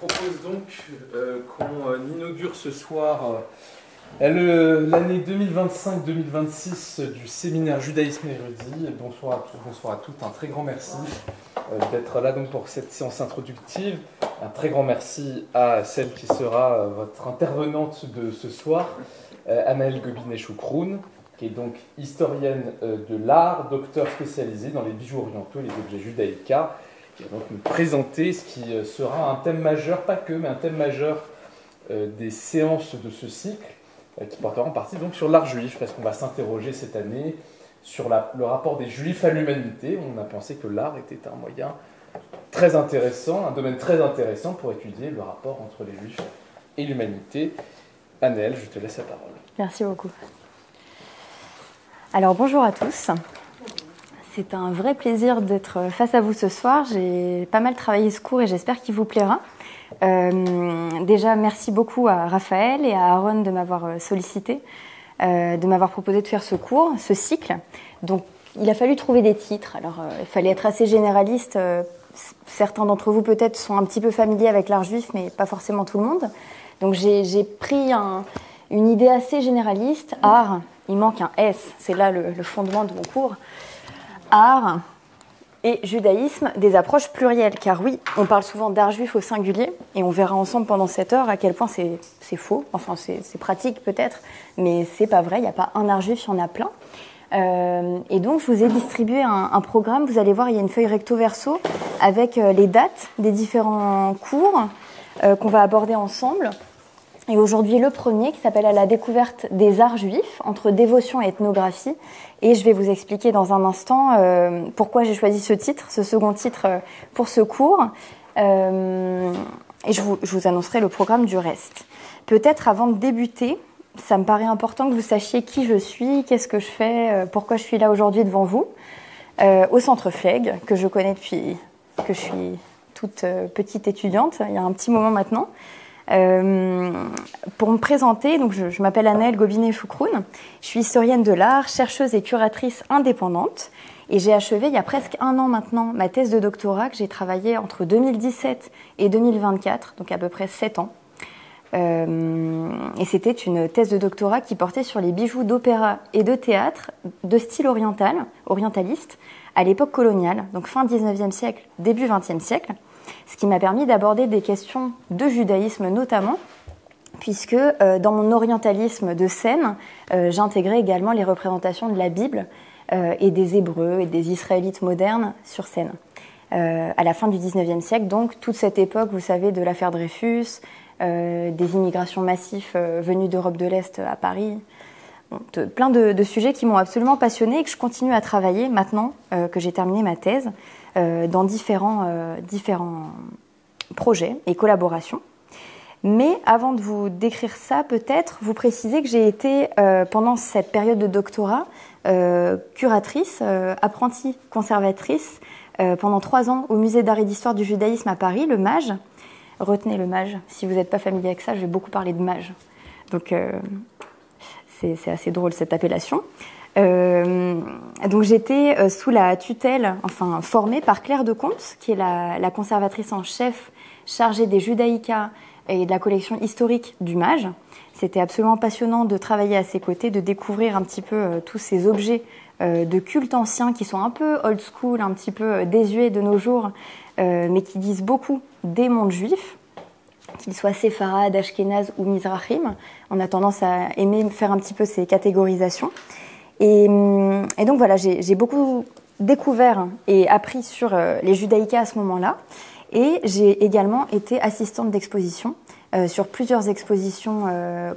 propose donc qu'on inaugure ce soir l'année 2025-2026 du séminaire Judaïsme érudit. Bonsoir à tous, bonsoir à toutes. Un très grand merci d'être là donc pour cette séance introductive. Un très grand merci à celle qui sera votre intervenante de ce soir, Anaëlle Gobinet-Choukroun, qui est donc historienne de l'art, docteur spécialisée dans les bijoux orientaux et les objets judaïca, qui va donc nous présenter ce qui sera un thème majeur, pas que, mais un thème majeur des séances de ce cycle, qui portera en partie donc sur l'art juif, parce qu'on va s'interroger cette année sur le rapport des juifs à l'humanité. On a pensé que l'art était un moyen très intéressant, un domaine très intéressant pour étudier le rapport entre les juifs et l'humanité. Anaëlle, je te laisse la parole. Merci beaucoup. Alors bonjour à tous. C'est un vrai plaisir d'être face à vous ce soir. J'ai pas mal travaillé ce cours et j'espère qu'il vous plaira. Déjà, merci beaucoup à Raphaël et à Aaron de m'avoir sollicité, de m'avoir proposé de faire ce cours, ce cycle. Donc, il a fallu trouver des titres. Alors, il fallait être assez généraliste. Certains d'entre vous, peut-être, sont un petit peu familiers avec l'art juif, mais pas forcément tout le monde. Donc, j'ai pris une idée assez généraliste. Art, il manque un S. C'est là le fondement de mon cours. Art et judaïsme, des approches plurielles. Car oui, on parle souvent d'art juif au singulier, et on verra ensemble pendant cette heure à quel point c'est faux. Enfin, c'est pratique peut-être, mais c'est pas vrai. Il n'y a pas un art juif, il y en a plein. Et donc, je vous ai distribué un programme. Vous allez voir, il y a une feuille recto-verso avec les dates des différents cours qu'on va aborder ensemble. Et aujourd'hui, le premier qui s'appelle « À la découverte des arts juifs, entre dévotion et ethnographie ». Et je vais vous expliquer dans un instant pourquoi j'ai choisi ce titre, ce second titre pour ce cours. Et je vous annoncerai le programme du reste. Peut-être avant de débuter, ça me paraît important que vous sachiez qui je suis, qu'est-ce que je fais, pourquoi je suis là aujourd'hui devant vous. Au Centre Fleg, que je connais depuis que je suis toute petite étudiante, il y a un petit moment maintenant. Pour me présenter, donc je m'appelle Anaëlle Gobinet-Choukroun, je suis historienne de l'art, chercheuse et curatrice indépendante, et j'ai achevé il y a presque un an maintenant ma thèse de doctorat que j'ai travaillée entre 2017 et 2024, donc à peu près 7 ans. Et c'était une thèse de doctorat qui portait sur les bijoux d'opéra et de théâtre de style orientaliste à l'époque coloniale, donc fin 19e siècle, début 20e siècle. Ce qui m'a permis d'aborder des questions de judaïsme notamment, puisque dans mon orientalisme de scène, j'intégrais également les représentations de la Bible et des Hébreux et des Israélites modernes sur scène. À la fin du XIXe siècle, donc, toute cette époque, vous savez, de l'affaire Dreyfus, des immigrations massives venues d'Europe de l'Est à Paris, plein de sujets qui m'ont absolument passionnée et que je continue à travailler maintenant que j'ai terminé ma thèse dans différents projets et collaborations. Mais avant de vous décrire ça, peut-être vous préciser que j'ai été, pendant cette période de doctorat, curatrice, apprentie conservatrice, pendant 3 ans au Musée d'art et d'histoire du judaïsme à Paris, le MAJ. Retenez le MAJ, si vous n'êtes pas familier avec ça, je vais beaucoup parler de MAJ. Donc, c'est assez drôle cette appellation. Donc j'étais sous la tutelle, enfin formée par Claire Decomte, qui est la conservatrice en chef chargée des judaïca et de la collection historique du MAJ. C'était absolument passionnant de travailler à ses côtés, de découvrir un petit peu tous ces objets de culte anciens qui sont un peu old school, un petit peu désuets de nos jours, mais qui disent beaucoup des mondes juifs, qu'ils soient séfarades, ashkénazes ou mizrahim. On a tendance à aimer faire un petit peu ces catégorisations. Et donc voilà, j'ai beaucoup découvert et appris sur les judaïcas à ce moment-là. Et j'ai également été assistante d'exposition sur plusieurs expositions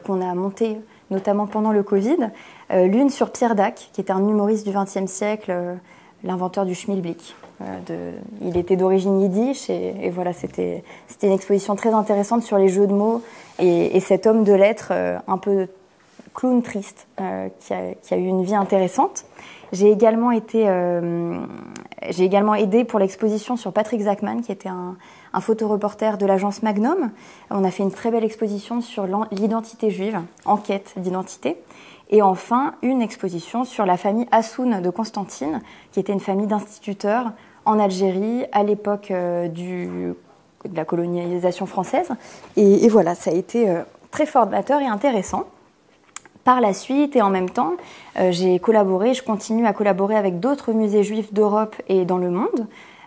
qu'on a montées, notamment pendant le Covid. L'une sur Pierre Dac, qui était un humoriste du XXe siècle, l'inventeur du schmilblick. Il était d'origine yiddish et voilà, c'était une exposition très intéressante sur les jeux de mots et cet homme de lettres un peu clown triste qui a eu une vie intéressante. J'ai également aidé pour l'exposition sur Patrick Zachman, qui était un photoreporter de l'agence Magnum. On a fait une très belle exposition sur l'identité juive, enquête d'identité. Et enfin, une exposition sur la famille Hassoun de Constantine, qui était une famille d'instituteurs en Algérie à l'époque du de la colonisation française. Et voilà, ça a été très formateur et intéressant. Par la suite et en même temps, je continue à collaborer avec d'autres musées juifs d'Europe et dans le monde,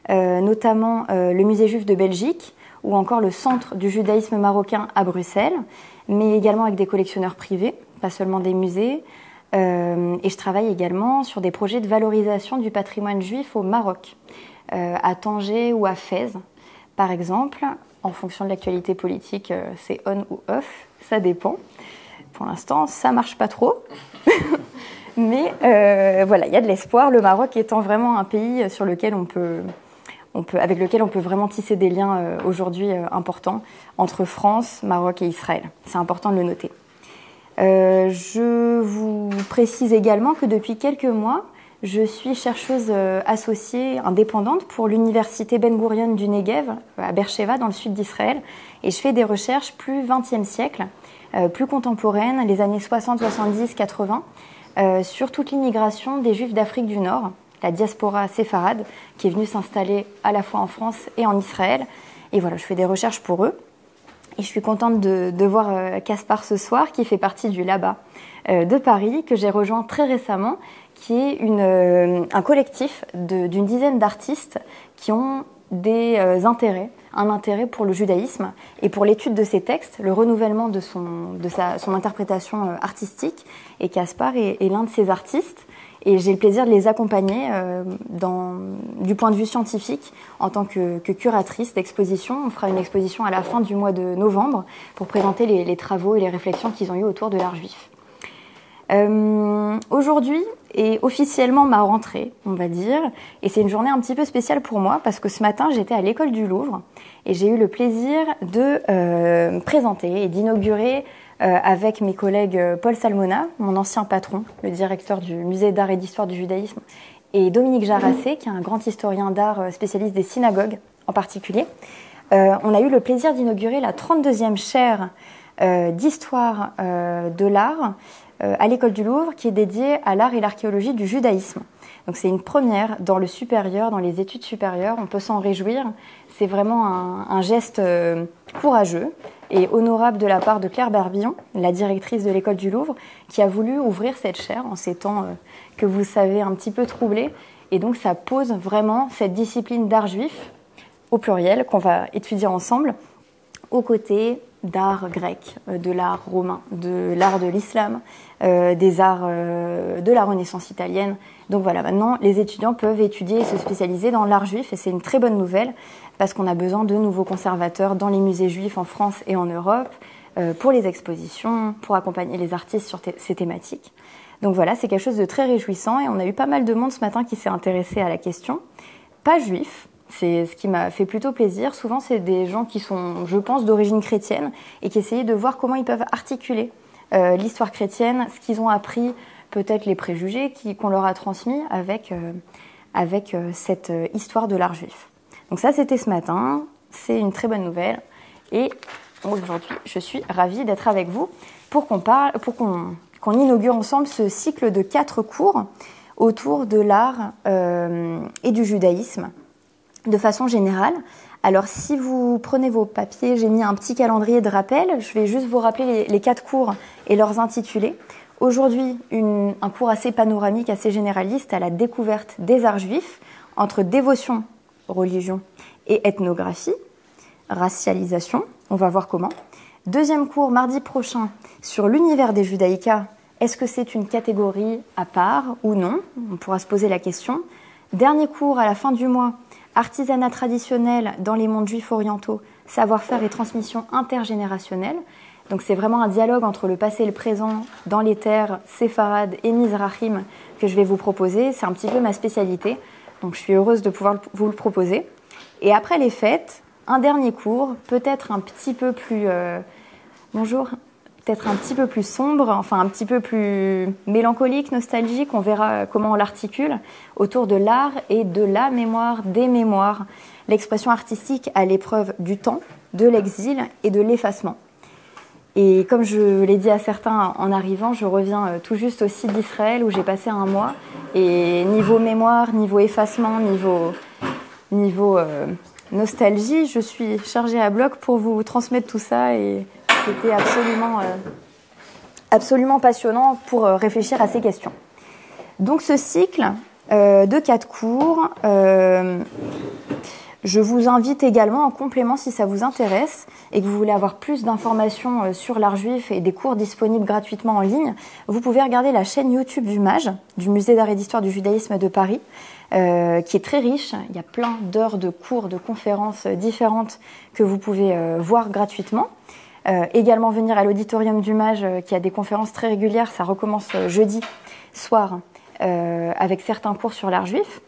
notamment le musée juif de Belgique ou encore le Centre du judaïsme marocain à Bruxelles, mais également avec des collectionneurs privés, pas seulement des musées. Et je travaille également sur des projets de valorisation du patrimoine juif au Maroc, à Tanger ou à Fès, par exemple. En fonction de l'actualité politique, c'est on ou off, ça dépend. Pour l'instant, ça marche pas trop. Mais voilà, il y a de l'espoir. Le Maroc étant vraiment un pays sur lequel avec lequel on peut vraiment tisser des liens aujourd'hui importants entre France, Maroc et Israël. C'est important de le noter. Je vous précise également que depuis quelques mois, je suis chercheuse associée indépendante pour l'université Ben Gurion du Negev, à Beersheva, dans le sud d'Israël. Et je fais des recherches plus 20e siècle, plus contemporaines, les années 60, 70, 80, sur toute l'immigration des Juifs d'Afrique du Nord, la diaspora séfarade, qui est venue s'installer à la fois en France et en Israël. Et voilà, je fais des recherches pour eux. Et je suis contente de voir Caspar ce soir, qui fait partie du LABA de Paris, que j'ai rejoint très récemment, qui est un collectif d'une dizaine d'artistes qui ont un intérêt pour le judaïsme et pour l'étude de ses textes, le renouvellement de son interprétation artistique. Et Caspar est l'un de ces artistes. Et j'ai le plaisir de les accompagner du point de vue scientifique en tant que curatrice d'exposition. On fera une exposition à la fin du mois de novembre pour présenter les travaux et les réflexions qu'ils ont eues autour de l'art juif. Aujourd'hui est officiellement ma rentrée, on va dire, et c'est une journée un petit peu spéciale pour moi parce que ce matin j'étais à l'école du Louvre et j'ai eu le plaisir de présenter et d'inaugurer avec mes collègues Paul Salmona, mon ancien patron, le directeur du musée d'art et d'histoire du judaïsme, et Dominique Jarassé, qui est un grand historien d'art spécialiste des synagogues en particulier. On a eu le plaisir d'inaugurer la 32e chaire d'histoire de l'art à l'école du Louvre, qui est dédiée à l'art et l'archéologie du judaïsme. Donc c'est une première dans le supérieur, dans les études supérieures, on peut s'en réjouir. C'est vraiment un geste courageux et honorable de la part de Claire Barbillon, la directrice de l'école du Louvre, qui a voulu ouvrir cette chaire en ces temps que vous savez un petit peu troublés. Et donc ça pose vraiment cette discipline d'art juif, au pluriel, qu'on va étudier ensemble, aux côtés d'art grec, de l'art romain, de l'art de l'islam, des arts de la Renaissance italienne. Donc voilà, maintenant les étudiants peuvent étudier et se spécialiser dans l'art juif et c'est une très bonne nouvelle parce qu'on a besoin de nouveaux conservateurs dans les musées juifs en France et en Europe pour les expositions, pour accompagner les artistes sur ces thématiques. Donc voilà, c'est quelque chose de très réjouissant et on a eu pas mal de monde ce matin qui s'est intéressé à la question. Pas juif. C'est ce qui m'a fait plutôt plaisir. Souvent, c'est des gens qui sont, je pense, d'origine chrétienne et qui essayaient de voir comment ils peuvent articuler l'histoire chrétienne, ce qu'ils ont appris, peut-être les préjugés qu'on leur a transmis avec cette histoire de l'art juif. Donc ça, c'était ce matin. C'est une très bonne nouvelle. Et aujourd'hui, je suis ravie d'être avec vous pour qu'on inaugure ensemble ce cycle de 4 cours autour de l'art et du judaïsme de façon générale. Alors, si vous prenez vos papiers, j'ai mis un petit calendrier de rappel. Je vais juste vous rappeler les 4 cours et leurs intitulés. Aujourd'hui, un cours assez panoramique, assez généraliste à la découverte des arts juifs entre dévotion, religion et ethnographie, racialisation. On va voir comment. Deuxième cours, mardi prochain, sur l'univers des judaïkas. Est-ce que c'est une catégorie à part ou non? On pourra se poser la question. Dernier cours à la fin du mois, artisanat traditionnel dans les mondes juifs orientaux, savoir-faire et transmission intergénérationnelle. Donc c'est vraiment un dialogue entre le passé et le présent dans les terres séfarades et mizrahim que je vais vous proposer. C'est un petit peu ma spécialité, donc je suis heureuse de pouvoir vous le proposer. Et après les fêtes, un dernier cours, peut-être un petit peu plus... peut-être un petit peu plus sombre, enfin un petit peu plus mélancolique, nostalgique, on verra comment on l'articule, autour de l'art et de la mémoire, des mémoires, l'expression artistique à l'épreuve du temps, de l'exil et de l'effacement. Et comme je l'ai dit à certains en arrivant, je reviens tout juste aussi d'Israël où j'ai passé un mois, et niveau mémoire, niveau effacement, niveau nostalgie, je suis chargée à bloc pour vous transmettre tout ça et c'était absolument passionnant pour réfléchir à ces questions. Donc ce cycle de 4 cours, je vous invite également en complément, si ça vous intéresse et que vous voulez avoir plus d'informations sur l'art juif et des cours disponibles gratuitement en ligne, vous pouvez regarder la chaîne YouTube du MAJ, du Musée d'art et d'histoire du judaïsme de Paris, qui est très riche. Il y a plein d'heures de cours, de conférences différentes que vous pouvez voir gratuitement. Également venir à l'auditorium du MAJ qui a des conférences très régulières, ça recommence jeudi soir avec certains cours sur l'art juif.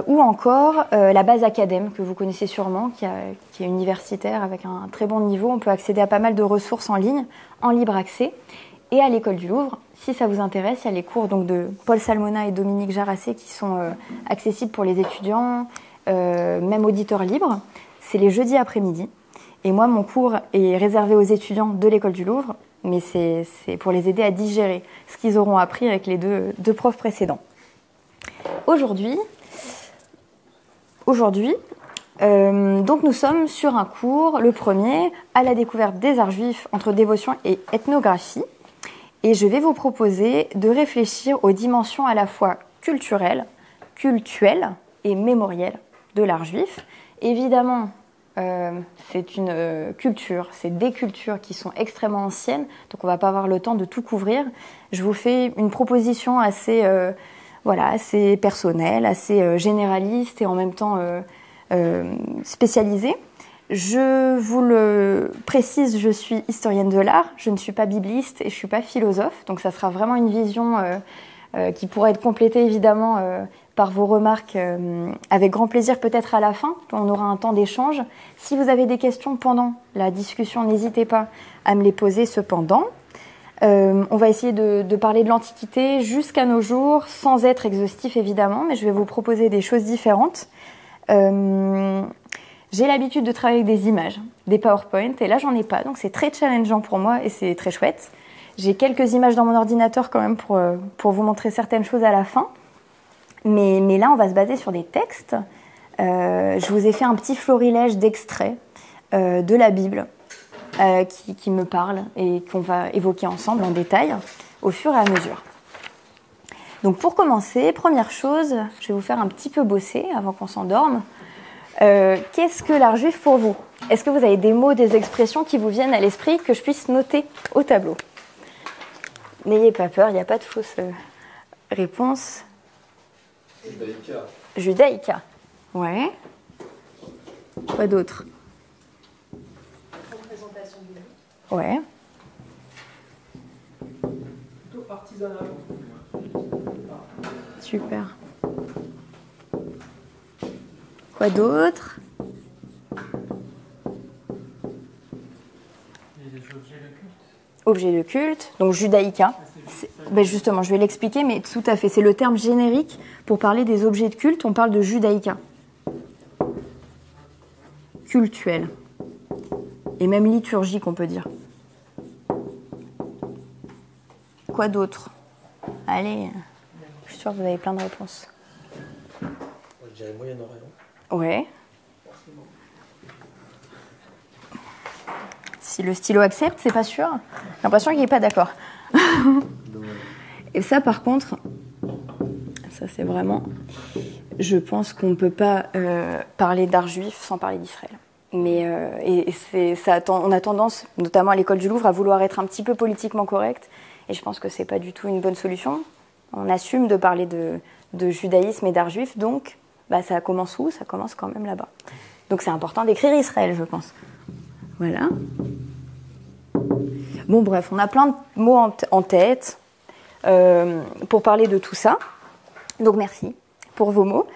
Ou encore la base Acadème, que vous connaissez sûrement, qui est universitaire avec un très bon niveau. On peut accéder à pas mal de ressources en ligne, en libre accès. Et à l'École du Louvre, si ça vous intéresse, il y a les cours donc, de Paul Salmona et Dominique Jarassé qui sont accessibles pour les étudiants, même auditeurs libres. C'est les jeudis après-midi. Et moi, mon cours est réservé aux étudiants de l'École du Louvre, mais c'est pour les aider à digérer ce qu'ils auront appris avec les deux profs précédents. Aujourd'hui, donc nous sommes sur un cours, le premier, à la découverte des arts juifs entre dévotion et ethnographie. Et je vais vous proposer de réfléchir aux dimensions à la fois culturelles, cultuelles et mémorielles de l'art juif. Évidemment, c'est une culture, c'est des cultures qui sont extrêmement anciennes, donc on ne va pas avoir le temps de tout couvrir. Je vous fais une proposition assez personnelle, assez généraliste et en même temps spécialisée. Je vous le précise, je suis historienne de l'art, je ne suis pas bibliste et je ne suis pas philosophe, donc ça sera vraiment une vision qui pourra être complétée évidemment par vos remarques avec grand plaisir peut-être à la fin, on aura un temps d'échange. Si vous avez des questions pendant la discussion, n'hésitez pas à me les poser cependant. On va essayer de parler de l'Antiquité jusqu'à nos jours, sans être exhaustif évidemment, mais je vais vous proposer des choses différentes. J'ai l'habitude de travailler avec des images, des PowerPoint, et là j'en ai pas, donc c'est très challengeant pour moi et c'est très chouette. J'ai quelques images dans mon ordinateur quand même pour vous montrer certaines choses à la fin, mais là on va se baser sur des textes. Je vous ai fait un petit florilège d'extraits de la Bible qui me parlent et qu'on va évoquer ensemble en détail au fur et à mesure. Donc pour commencer, première chose, je vais vous faire un petit peu bosser avant qu'on s'endorme. Qu'est-ce que l'art juif pour vous? Est-ce que vous avez des mots, des expressions qui vous viennent à l'esprit que je puisse noter au tableau? N'ayez pas peur, il n'y a pas de fausse réponse. Judaïka. Judaïka. Ouais. Quoi d'autre? Représentation de vie. Ouais. Plutôt artisanal. Super. Quoi d'autre? Et les objets de culte. Objet de culte, donc judaïka. Ben justement, je vais l'expliquer, mais tout à fait. C'est le terme générique pour parler des objets de culte. On parle de judaïka. Cultuel. Et même liturgique, on peut dire. Quoi d'autre? Allez, je suis sûre que vous avez plein de réponses. Moi, je dirais Moyen-Orient. Ouais. Si le stylo accepte, c'est pas sûr. J'ai l'impression qu'il n'est pas d'accord. Et ça, par contre, ça c'est vraiment... Je pense qu'on ne peut pas parler d'art juif sans parler d'Israël. Mais on a tendance, notamment à l'École du Louvre, à vouloir être un petit peu politiquement correct. Et je pense que c'est pas du tout une bonne solution. On assume de parler de judaïsme et d'art juif, donc ça commence où? Ça commence quand même là-bas. Donc c'est important d'écrire Israël, je pense. Voilà. Bon, bref, on a plein de mots en tête pour parler de tout ça. Donc merci pour vos mots.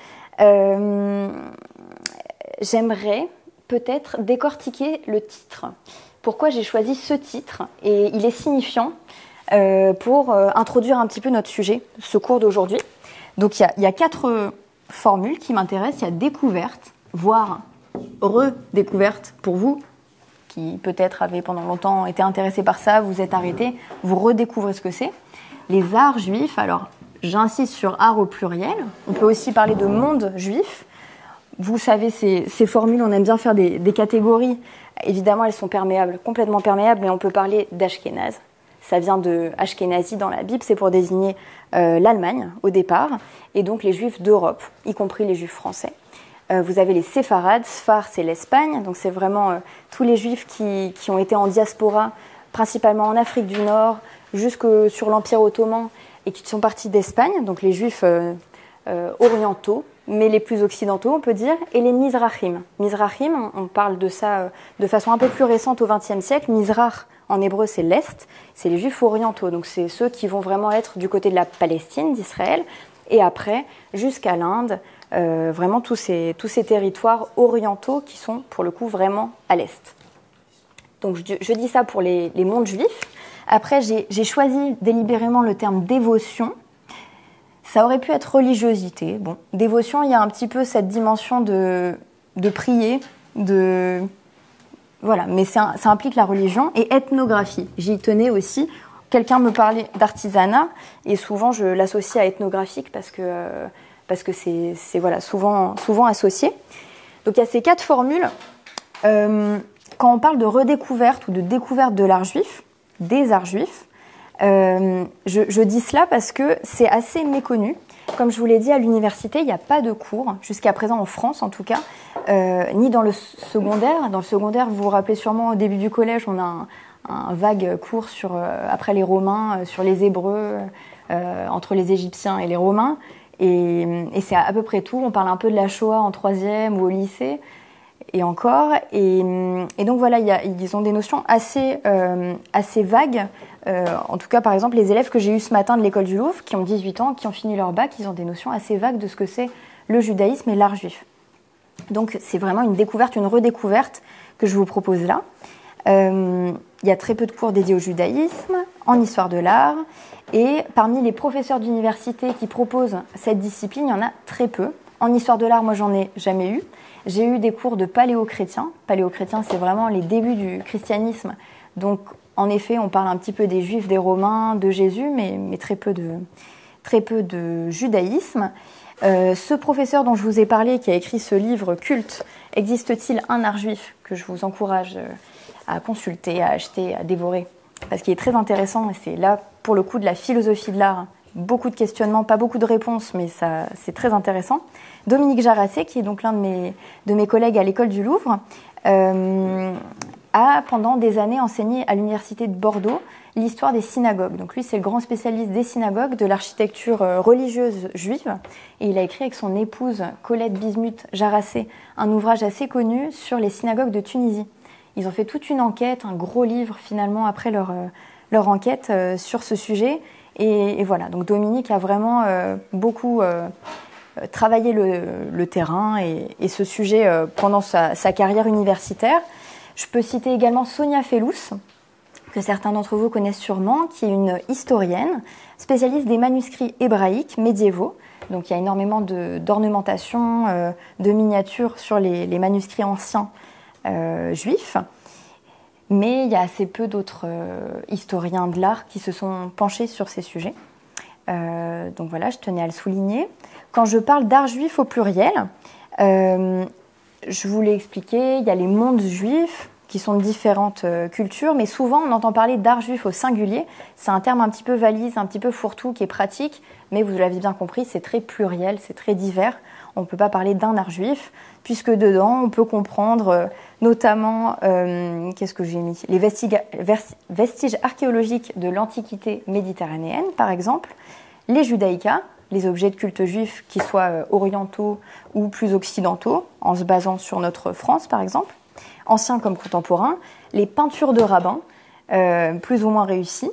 J'aimerais peut-être décortiquer le titre. Pourquoi j'ai choisi ce titre? Et il est signifiant pour introduire un petit peu notre sujet, ce cours d'aujourd'hui. Donc il y a 4 formules qui m'intéressent. Il y a découverte, voire redécouverte pour vous, qui peut-être avez pendant longtemps été intéressés par ça, vous êtes arrêtés, vous redécouvrez ce que c'est. Les arts juifs, alors j'insiste sur art au pluriel, on peut aussi parler de monde juif. vous savez, ces formules, on aime bien faire des catégories. Évidemment, elles sont perméables, complètement perméables, mais on peut parler d'Ashkénaze. Ça vient de Ashkénazi dans la Bible, c'est pour désigner l'Allemagne au départ, et donc les juifs d'Europe, y compris les juifs français. Vous avez les séfarades, Sfar c'est l'Espagne, donc c'est vraiment tous les juifs qui ont été en diaspora, principalement en Afrique du Nord, jusque sur l'Empire ottoman, et qui sont partis d'Espagne, donc les juifs orientaux, mais les plus occidentaux, on peut dire, et les Mizrahim. Mizrahim, on parle de ça de façon un peu plus récente au XXe siècle. Mizrach, en hébreu, c'est l'Est, c'est les juifs orientaux, donc c'est ceux qui vont vraiment être du côté de la Palestine, d'Israël, et après, jusqu'à l'Inde, vraiment tous ces territoires orientaux qui sont, pour le coup, vraiment à l'Est. Donc je dis ça pour les mondes juifs. Après, j'ai choisi délibérément le terme dévotion. Ça aurait pu être religiosité. Bon, dévotion, il y a un petit peu cette dimension de prier, voilà, mais ça implique la religion et ethnographie. J'y tenais aussi. Quelqu'un me parlait d'artisanat et souvent je l'associe à ethnographique parce que c'est voilà, souvent associé. Donc il y a ces 4 formules. Quand on parle de redécouverte ou de découverte de l'art juif, des arts juifs, je dis cela parce que c'est assez méconnu. Comme je vous l'ai dit, à l'université, il n'y a pas de cours, jusqu'à présent en France en tout cas, ni dans le secondaire. Dans le secondaire, vous vous rappelez sûrement, au début du collège, on a un vague cours après les Romains, sur les Hébreux, entre les Égyptiens et les Romains. Et c'est à peu près tout. On parle un peu de la Shoah en 3e ou au lycée. Et encore, et donc voilà, ils ont des notions assez vagues. En tout cas, par exemple, les élèves que j'ai eus ce matin de l'école du Louvre, qui ont 18 ans, qui ont fini leur bac, ils ont des notions assez vagues de ce que c'est le judaïsme et l'art juif. Donc c'est vraiment une découverte, une redécouverte que je vous propose là. Il y a très peu de cours dédiés au judaïsme, en histoire de l'art, et parmi les professeurs d'université qui proposent cette discipline, il y en a très peu. En histoire de l'art, moi, j'en ai jamais eu. J'ai eu des cours de paléo-chrétien. Paléo-chrétien, c'est vraiment les débuts du christianisme. Donc, en effet, on parle un petit peu des Juifs, des Romains, de Jésus, mais très peu de judaïsme. Ce professeur dont je vous ai parlé, qui a écrit ce livre culte, Existe-t-il un art juif, que je vous encourage à consulter, à acheter, à dévorer, parce qu'il est très intéressant, et c'est là, pour le coup, de la philosophie de l'art. Beaucoup de questionnements, pas beaucoup de réponses, mais c'est très intéressant. Dominique Jarassé, qui est donc l'un de mes collègues à l'école du Louvre, a pendant des années enseigné à l'université de Bordeaux l'histoire des synagogues. Donc lui, c'est le grand spécialiste des synagogues, de l'architecture religieuse juive. Et il a écrit avec son épouse Colette Bismuth Jarassé un ouvrage assez connu sur les synagogues de Tunisie. Ils ont fait toute une enquête, un gros livre finalement après leur enquête sur ce sujet. Et voilà, donc Dominique a vraiment beaucoup travaillé le terrain et ce sujet pendant sa carrière universitaire. Je peux citer également Sonia Fellous, que certains d'entre vous connaissent sûrement, qui est une historienne, spécialiste des manuscrits hébraïques médiévaux. Donc il y a énormément d'ornementation, de miniatures sur les manuscrits anciens juifs. Mais il y a assez peu d'autres historiens de l'art qui se sont penchés sur ces sujets. Donc voilà, je tenais à le souligner. Quand je parle d'art juif au pluriel, je vous l'ai expliqué, il y a les mondes juifs qui sont de différentes cultures, mais souvent on entend parler d'art juif au singulier. C'est un terme un petit peu valise, un petit peu fourre-tout, qui est pratique, mais vous l'avez bien compris, c'est très pluriel, c'est très divers. On ne peut pas parler d'un art juif, puisque dedans, on peut comprendre notamment, qu'est-ce que j'ai mis ? Les vestiges archéologiques de l'Antiquité méditerranéenne, par exemple, les judaïkas, les objets de culte juif qui soient orientaux ou plus occidentaux, en se basant sur notre France, par exemple, anciens comme contemporains, les peintures de rabbins, plus ou moins réussies.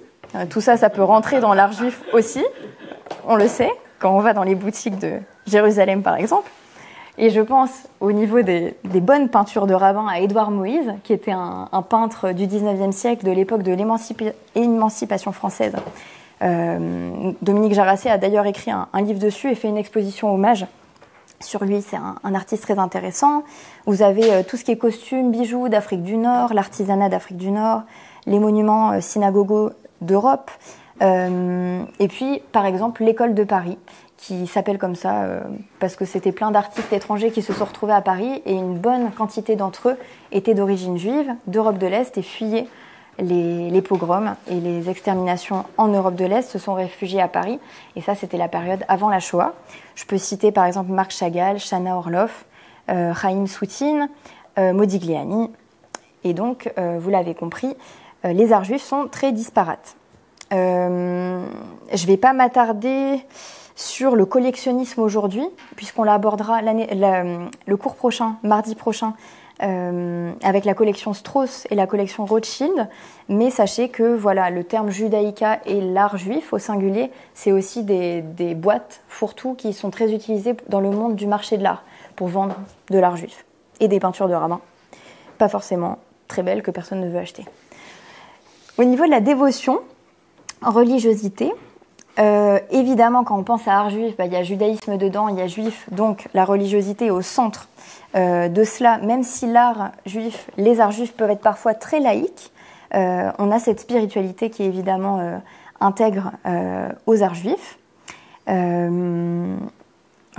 Tout ça, ça peut rentrer dans l'art juif aussi, on le sait, quand on va dans les boutiques de Jérusalem, par exemple. Et je pense, au niveau des bonnes peintures de rabbins, à Édouard Moïse, qui était un peintre du 19e siècle, de l'époque de l'émancipation française. Dominique Jarassé a d'ailleurs écrit un livre dessus et fait une exposition hommage sur lui. C'est un artiste très intéressant. Vous avez tout ce qui est costumes, bijoux d'Afrique du Nord, l'artisanat d'Afrique du Nord, les monuments synagogaux d'Europe. Et puis, par exemple, l'école de Paris, qui s'appelle comme ça parce que c'était plein d'artistes étrangers qui se sont retrouvés à Paris et une bonne quantité d'entre eux étaient d'origine juive, d'Europe de l'Est et fuyaient les pogroms et les exterminations en Europe de l'Est, se sont réfugiés à Paris. Et ça, c'était la période avant la Shoah. Je peux citer par exemple Marc Chagall, Chana Orloff, Chaim Soutine, Modigliani. Et donc, vous l'avez compris, les arts juifs sont très disparates. Je ne vais pas m'attarder sur le collectionnisme aujourd'hui, puisqu'on l'abordera le cours prochain, mardi prochain, avec la collection Strauss et la collection Rothschild. Mais sachez que voilà, le terme judaïka et l'art juif au singulier, c'est aussi des boîtes fourre-tout qui sont très utilisées dans le monde du marché de l'art pour vendre de l'art juif et des peintures de rabbins, pas forcément très belles que personne ne veut acheter. Au niveau de la dévotion, religiosité, évidemment quand on pense à art juif, il y a judaïsme dedans, il y a juif, donc la religiosité est au centre de cela, même si l'art juif, les arts juifs peuvent être parfois très laïques, on a cette spiritualité qui évidemment intègre aux arts juifs.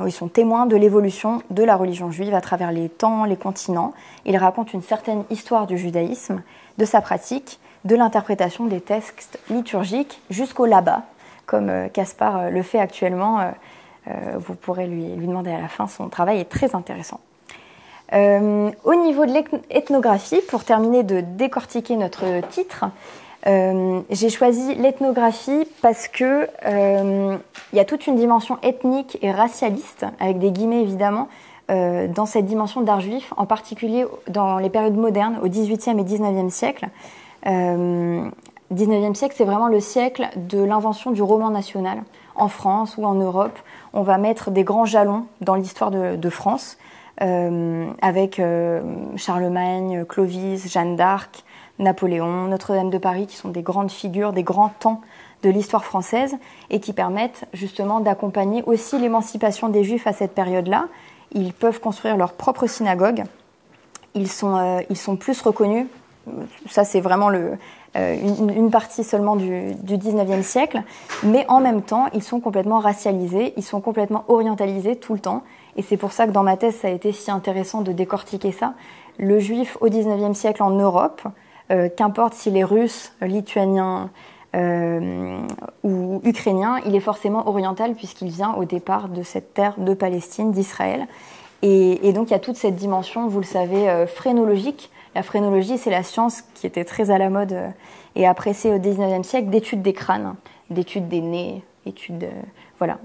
Ils sont témoins de l'évolution de la religion juive à travers les temps, les continents. Ils racontent une certaine histoire du judaïsme, de sa pratique, de l'interprétation des textes liturgiques jusqu'au labba, comme Caspar le fait actuellement. Vous pourrez lui demander à la fin, son travail est très intéressant. Au niveau de l'ethnographie, pour terminer de décortiquer notre titre, j'ai choisi l'ethnographie parce que il y a toute une dimension ethnique et racialiste, avec des guillemets évidemment, dans cette dimension d'art juif, en particulier dans les périodes modernes, au XVIIIe et XIXe siècle. 19e siècle, c'est vraiment le siècle de l'invention du roman national. En France ou en Europe, on va mettre des grands jalons dans l'histoire de France, avec Charlemagne, Clovis, Jeanne d'Arc, Napoléon, Notre-Dame de Paris, qui sont des grandes figures, des grands temps de l'histoire française, et qui permettent justement d'accompagner aussi l'émancipation des Juifs à cette période-là. Ils peuvent construire leur propre synagogue. Ils sont plus reconnus. Ça, c'est vraiment une partie seulement du 19e siècle. Mais en même temps, ils sont complètement racialisés, ils sont complètement orientalisés tout le temps. Et c'est pour ça que dans ma thèse, ça a été si intéressant de décortiquer ça. Le juif au 19e siècle en Europe, qu'importe s'il est russe, lituanien ou ukrainien, il est forcément oriental puisqu'il vient au départ de cette terre de Palestine, d'Israël. Et donc il y a toute cette dimension, vous le savez, phrénologique. La phrénologie, c'est la science qui était très à la mode et appréciée au 19e siècle, d'études des crânes, d'études des nez, études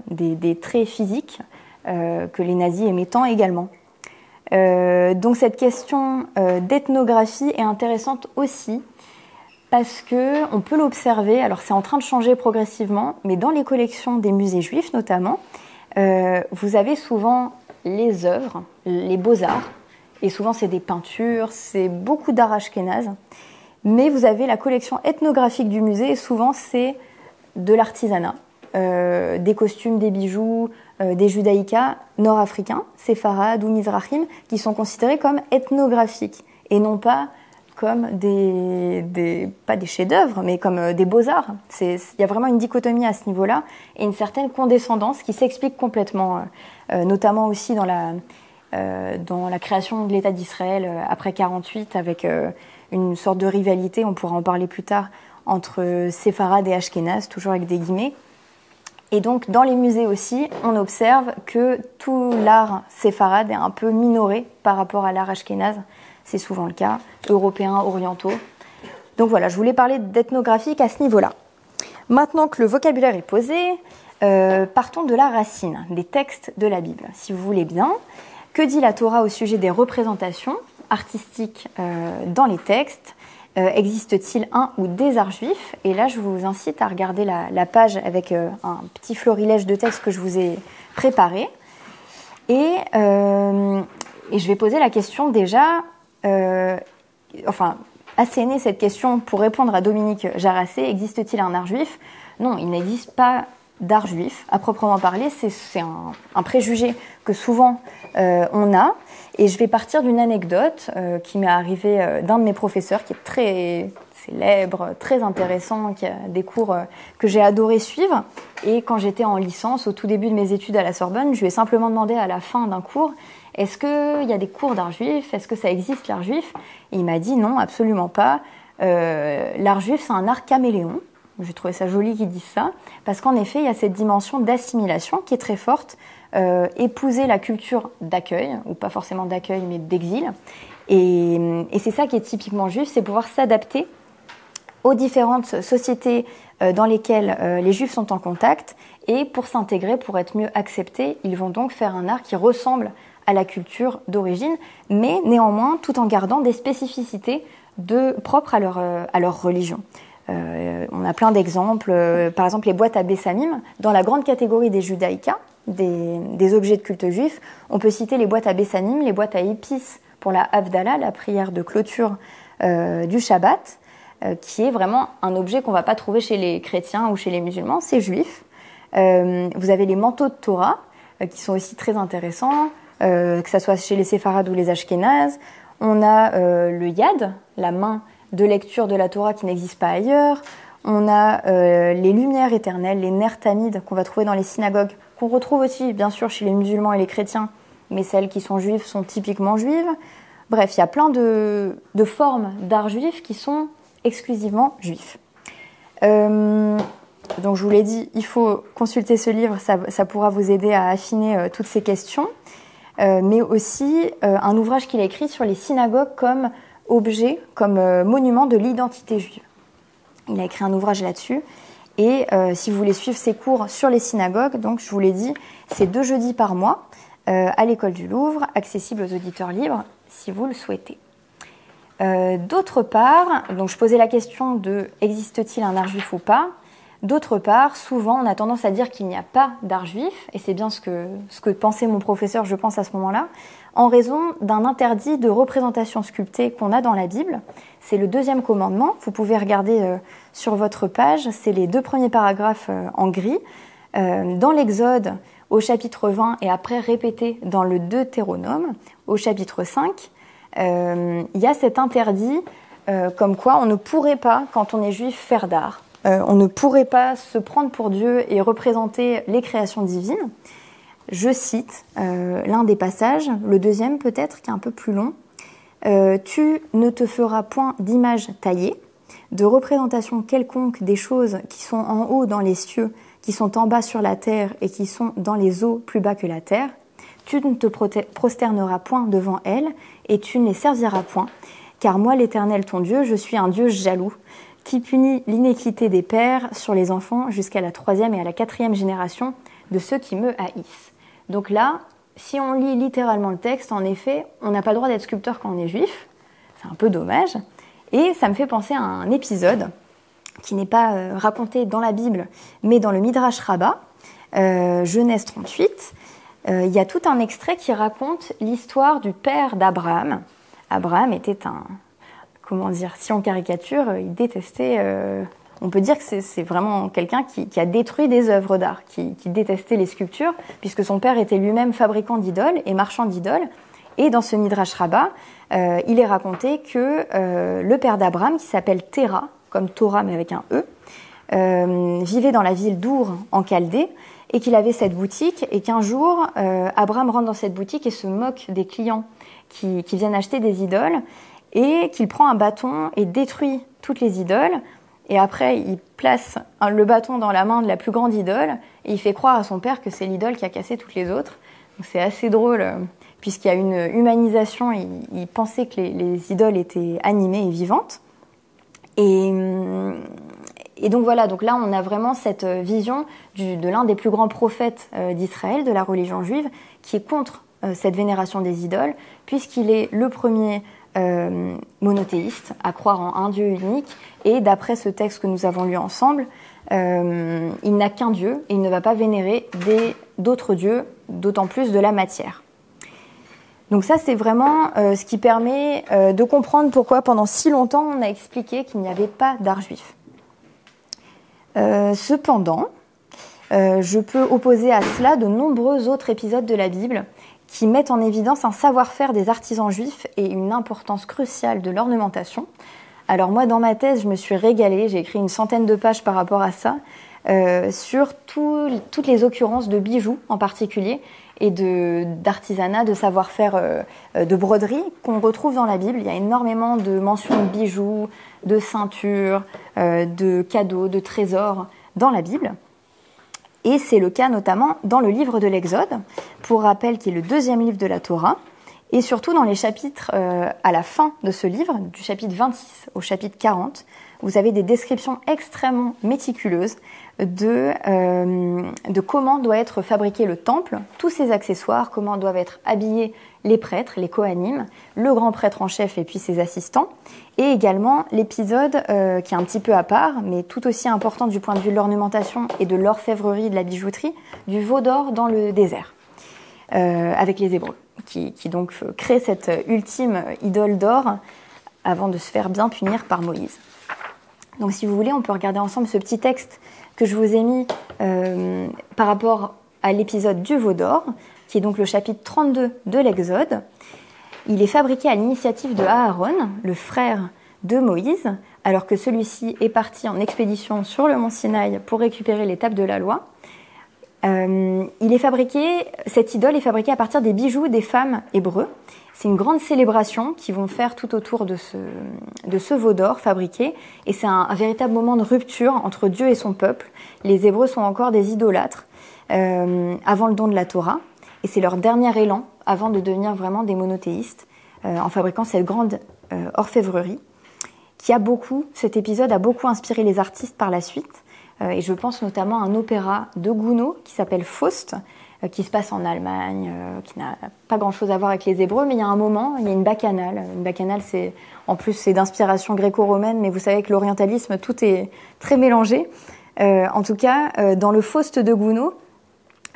des traits physiques que les nazis aimaient tant également. Donc cette question d'ethnographie est intéressante aussi parce que on peut l'observer. Alors c'est en train de changer progressivement, mais dans les collections des musées juifs notamment, vous avez souvent les œuvres, les beaux-arts, et souvent c'est des peintures, c'est beaucoup d'art ashkénaze, mais vous avez la collection ethnographique du musée et souvent c'est de l'artisanat, des costumes, des bijoux, des judaïkas nord-africains, séfarades ou mizrahim, qui sont considérés comme ethnographiques et non pas comme pas des chefs-d'œuvre, mais comme des beaux-arts. Il y a vraiment une dichotomie à ce niveau-là et une certaine condescendance qui s'explique complètement, notamment aussi dans la création de l'État d'Israël après 1948, avec une sorte de rivalité, on pourra en parler plus tard, entre séfarades et ashkénazes, toujours avec des guillemets. Et donc, dans les musées aussi, on observe que tout l'art séfarade est un peu minoré par rapport à l'art ashkénaze. C'est souvent le cas, européens, orientaux. Donc voilà, je voulais parler d'ethnographique à ce niveau-là. Maintenant que le vocabulaire est posé, partons de la racine, des textes de la Bible, si vous voulez bien. Que dit la Torah au sujet des représentations artistiques dans les textes ? Existe-t-il un ou des arts juifs ? Et là, je vous incite à regarder la page avec un petit florilège de textes que je vous ai préparé. Et je vais poser la question déjà, asséner cette question pour répondre à Dominique Jarassé. Existe-t-il un art juif ? Non, il n'existe pas d'art juif, à proprement parler. C'est un préjugé que souvent on a. Et je vais partir d'une anecdote qui m'est arrivée d'un de mes professeurs, célèbre, très intéressant, qui a des cours que j'ai adoré suivre. Et quand j'étais en licence, au tout début de mes études à la Sorbonne, je lui ai simplement demandé à la fin d'un cours, est-ce qu'il y a des cours d'art juif? Est-ce que ça existe l'art juif? Et il m'a dit non, absolument pas. L'art juif, c'est un art caméléon. J'ai trouvé ça joli qu'ils disent ça, parce qu'en effet, il y a cette dimension d'assimilation qui est très forte, épouser la culture d'accueil, ou pas forcément d'accueil, mais d'exil. Et c'est ça qui est typiquement juif, c'est pouvoir s'adapter aux différentes sociétés dans lesquelles les juifs sont en contact, et pour s'intégrer, pour être mieux acceptés, ils vont donc faire un art qui ressemble à la culture d'origine, mais néanmoins tout en gardant des spécificités propres à leur religion. On a plein d'exemples, par exemple les boîtes à Bessamim, dans la grande catégorie des judaïkas, des objets de culte juif, on peut citer les boîtes à Bessamim, les boîtes à épices pour la Havdalah, la prière de clôture du Shabbat, qui est vraiment un objet qu'on ne va pas trouver chez les chrétiens ou chez les musulmans, c'est juif. Vous avez les manteaux de Torah, qui sont aussi très intéressants, que ce soit chez les séfarades ou les ashkénazes. On a le yad, la main de lecture de la Torah qui n'existe pas ailleurs. On a les lumières éternelles, les ner tamides qu'on va trouver dans les synagogues, qu'on retrouve aussi bien sûr chez les musulmans et les chrétiens, mais celles qui sont juives sont typiquement juives. Bref, il y a plein de formes d'art juif qui sont exclusivement juifs. Donc je vous l'ai dit, il faut consulter ce livre, ça pourra vous aider à affiner toutes ces questions, mais aussi un ouvrage qu'il a écrit sur les synagogues comme objet, comme monument de l'identité juive. Il a écrit un ouvrage là-dessus, et si vous voulez suivre ses cours sur les synagogues, donc je vous l'ai dit, c'est 2 jeudis par mois à l'école du Louvre, accessible aux auditeurs libres si vous le souhaitez. D'autre part, donc je posais la question de existe-t-il un art juif ou pas? D'autre part, souvent on a tendance à dire qu'il n'y a pas d'art juif, et c'est bien ce que pensait mon professeur, je pense, à ce moment-là, en raison d'un interdit de représentation sculptée qu'on a dans la Bible. C'est le 2e commandement, vous pouvez regarder sur votre page, c'est les 2 premiers paragraphes en gris. Dans l'Exode, au chapitre 20, et après répété dans le Deutéronome, au chapitre 5, il y a cet interdit comme quoi on ne pourrait pas, quand on est juif, faire d'art. On ne pourrait pas se prendre pour Dieu et représenter les créations divines. Je cite l'un des passages, le 2e peut-être, qui est un peu plus long. Tu ne te feras point d'image taillée, de représentation quelconque des choses qui sont en haut dans les cieux, qui sont en bas sur la terre et qui sont dans les eaux plus bas que la terre. Tu ne te prosterneras point devant elles et tu ne les serviras point. Car moi, l'Éternel ton Dieu, je suis un Dieu jaloux, qui punit l'iniquité des pères sur les enfants jusqu'à la 3e et à la 4e génération de ceux qui me haïssent. Donc là, si on lit littéralement le texte, en effet, on n'a pas le droit d'être sculpteur quand on est juif. C'est un peu dommage. Et ça me fait penser à un épisode qui n'est pas raconté dans la Bible, mais dans le Midrash Rabbah, Genèse 38. Il y a tout un extrait qui raconte l'histoire du père d'Abraham. Abraham était si on caricature, il détestait... on peut dire que c'est vraiment quelqu'un qui a détruit des œuvres d'art, qui détestait les sculptures, puisque son père était lui-même fabricant d'idoles et marchand d'idoles. Et dans ce Midrash Rabbah, il est raconté que le père d'Abraham, qui s'appelle Terah, comme Torah mais avec un E, vivait dans la ville d'Our en Chaldée, et qu'il avait cette boutique, et qu'un jour, Abraham rentre dans cette boutique et se moque des clients qui viennent acheter des idoles, et qu'il prend un bâton et détruit toutes les idoles, et après il place le bâton dans la main de la plus grande idole, et il fait croire à son père que c'est l'idole qui a cassé toutes les autres. Donc c'est assez drôle, puisqu'il y a une humanisation, il pensait que les idoles étaient animées et vivantes. Et donc voilà, donc là on a vraiment cette vision de l'un des plus grands prophètes d'Israël, de la religion juive, qui est contre cette vénération des idoles, puisqu'il est le premier monothéiste à croire en un Dieu unique, et d'après ce texte que nous avons lu ensemble, il n'a qu'un Dieu, et il ne va pas vénérer d'autres dieux, d'autant plus de la matière. Donc ça, c'est vraiment ce qui permet de comprendre pourquoi pendant si longtemps on a expliqué qu'il n'y avait pas d'art juif. Cependant, je peux opposer à cela de nombreux autres épisodes de la Bible qui mettent en évidence un savoir-faire des artisans juifs et une importance cruciale de l'ornementation. Alors moi, dans ma thèse, je me suis régalée. J'ai écrit une centaine de pages par rapport à ça, sur toutes les occurrences de bijoux en particulier et d'artisanat, de savoir-faire, de broderie qu'on retrouve dans la Bible. Il y a énormément de mentions de bijoux, de ceintures, de cadeaux, de trésors dans la Bible. Et c'est le cas notamment dans le livre de l'Exode, pour rappel qui est le 2e livre de la Torah, et surtout dans les chapitres à la fin de ce livre, du chapitre 26 au chapitre 40, vous avez des descriptions extrêmement méticuleuses de comment doit être fabriqué le temple, tous ses accessoires, comment doivent être habillés les prêtres, les Kohanim, le grand prêtre en chef et puis ses assistants, et également l'épisode qui est un petit peu à part, mais tout aussi important du point de vue de l'ornementation et de l'orfèvrerie, de la bijouterie, du veau d'or dans le désert, avec les Hébreux, qui donc créent cette ultime idole d'or avant de se faire bien punir par Moïse. Donc si vous voulez, on peut regarder ensemble ce petit texte que je vous ai mis par rapport à l'épisode du veau d'or, qui est donc le chapitre 32 de l'Exode. Il est fabriqué à l'initiative de Aaron, le frère de Moïse, alors que celui-ci est parti en expédition sur le mont Sinaï pour récupérer les tables de la loi. Cette idole est fabriquée à partir des bijoux des femmes hébreux. C'est une grande célébration qu'ils vont faire tout autour de ce veau d'or fabriqué. Et c'est un véritable moment de rupture entre Dieu et son peuple. Les Hébreux sont encore des idolâtres avant le don de la Torah. Et c'est leur dernier élan avant de devenir vraiment des monothéistes en fabriquant cette grande orfèvrerie. Cet épisode a beaucoup inspiré les artistes par la suite. Et je pense notamment à un opéra de Gounod qui s'appelle Faust, qui se passe en Allemagne, qui n'a pas grand-chose à voir avec les Hébreux, mais il y a un moment, il y a une bacchanale. Une bacchanale, c'est d'inspiration gréco-romaine, mais vous savez que l'orientalisme, tout est très mélangé. En tout cas, dans le Faust de Gounod,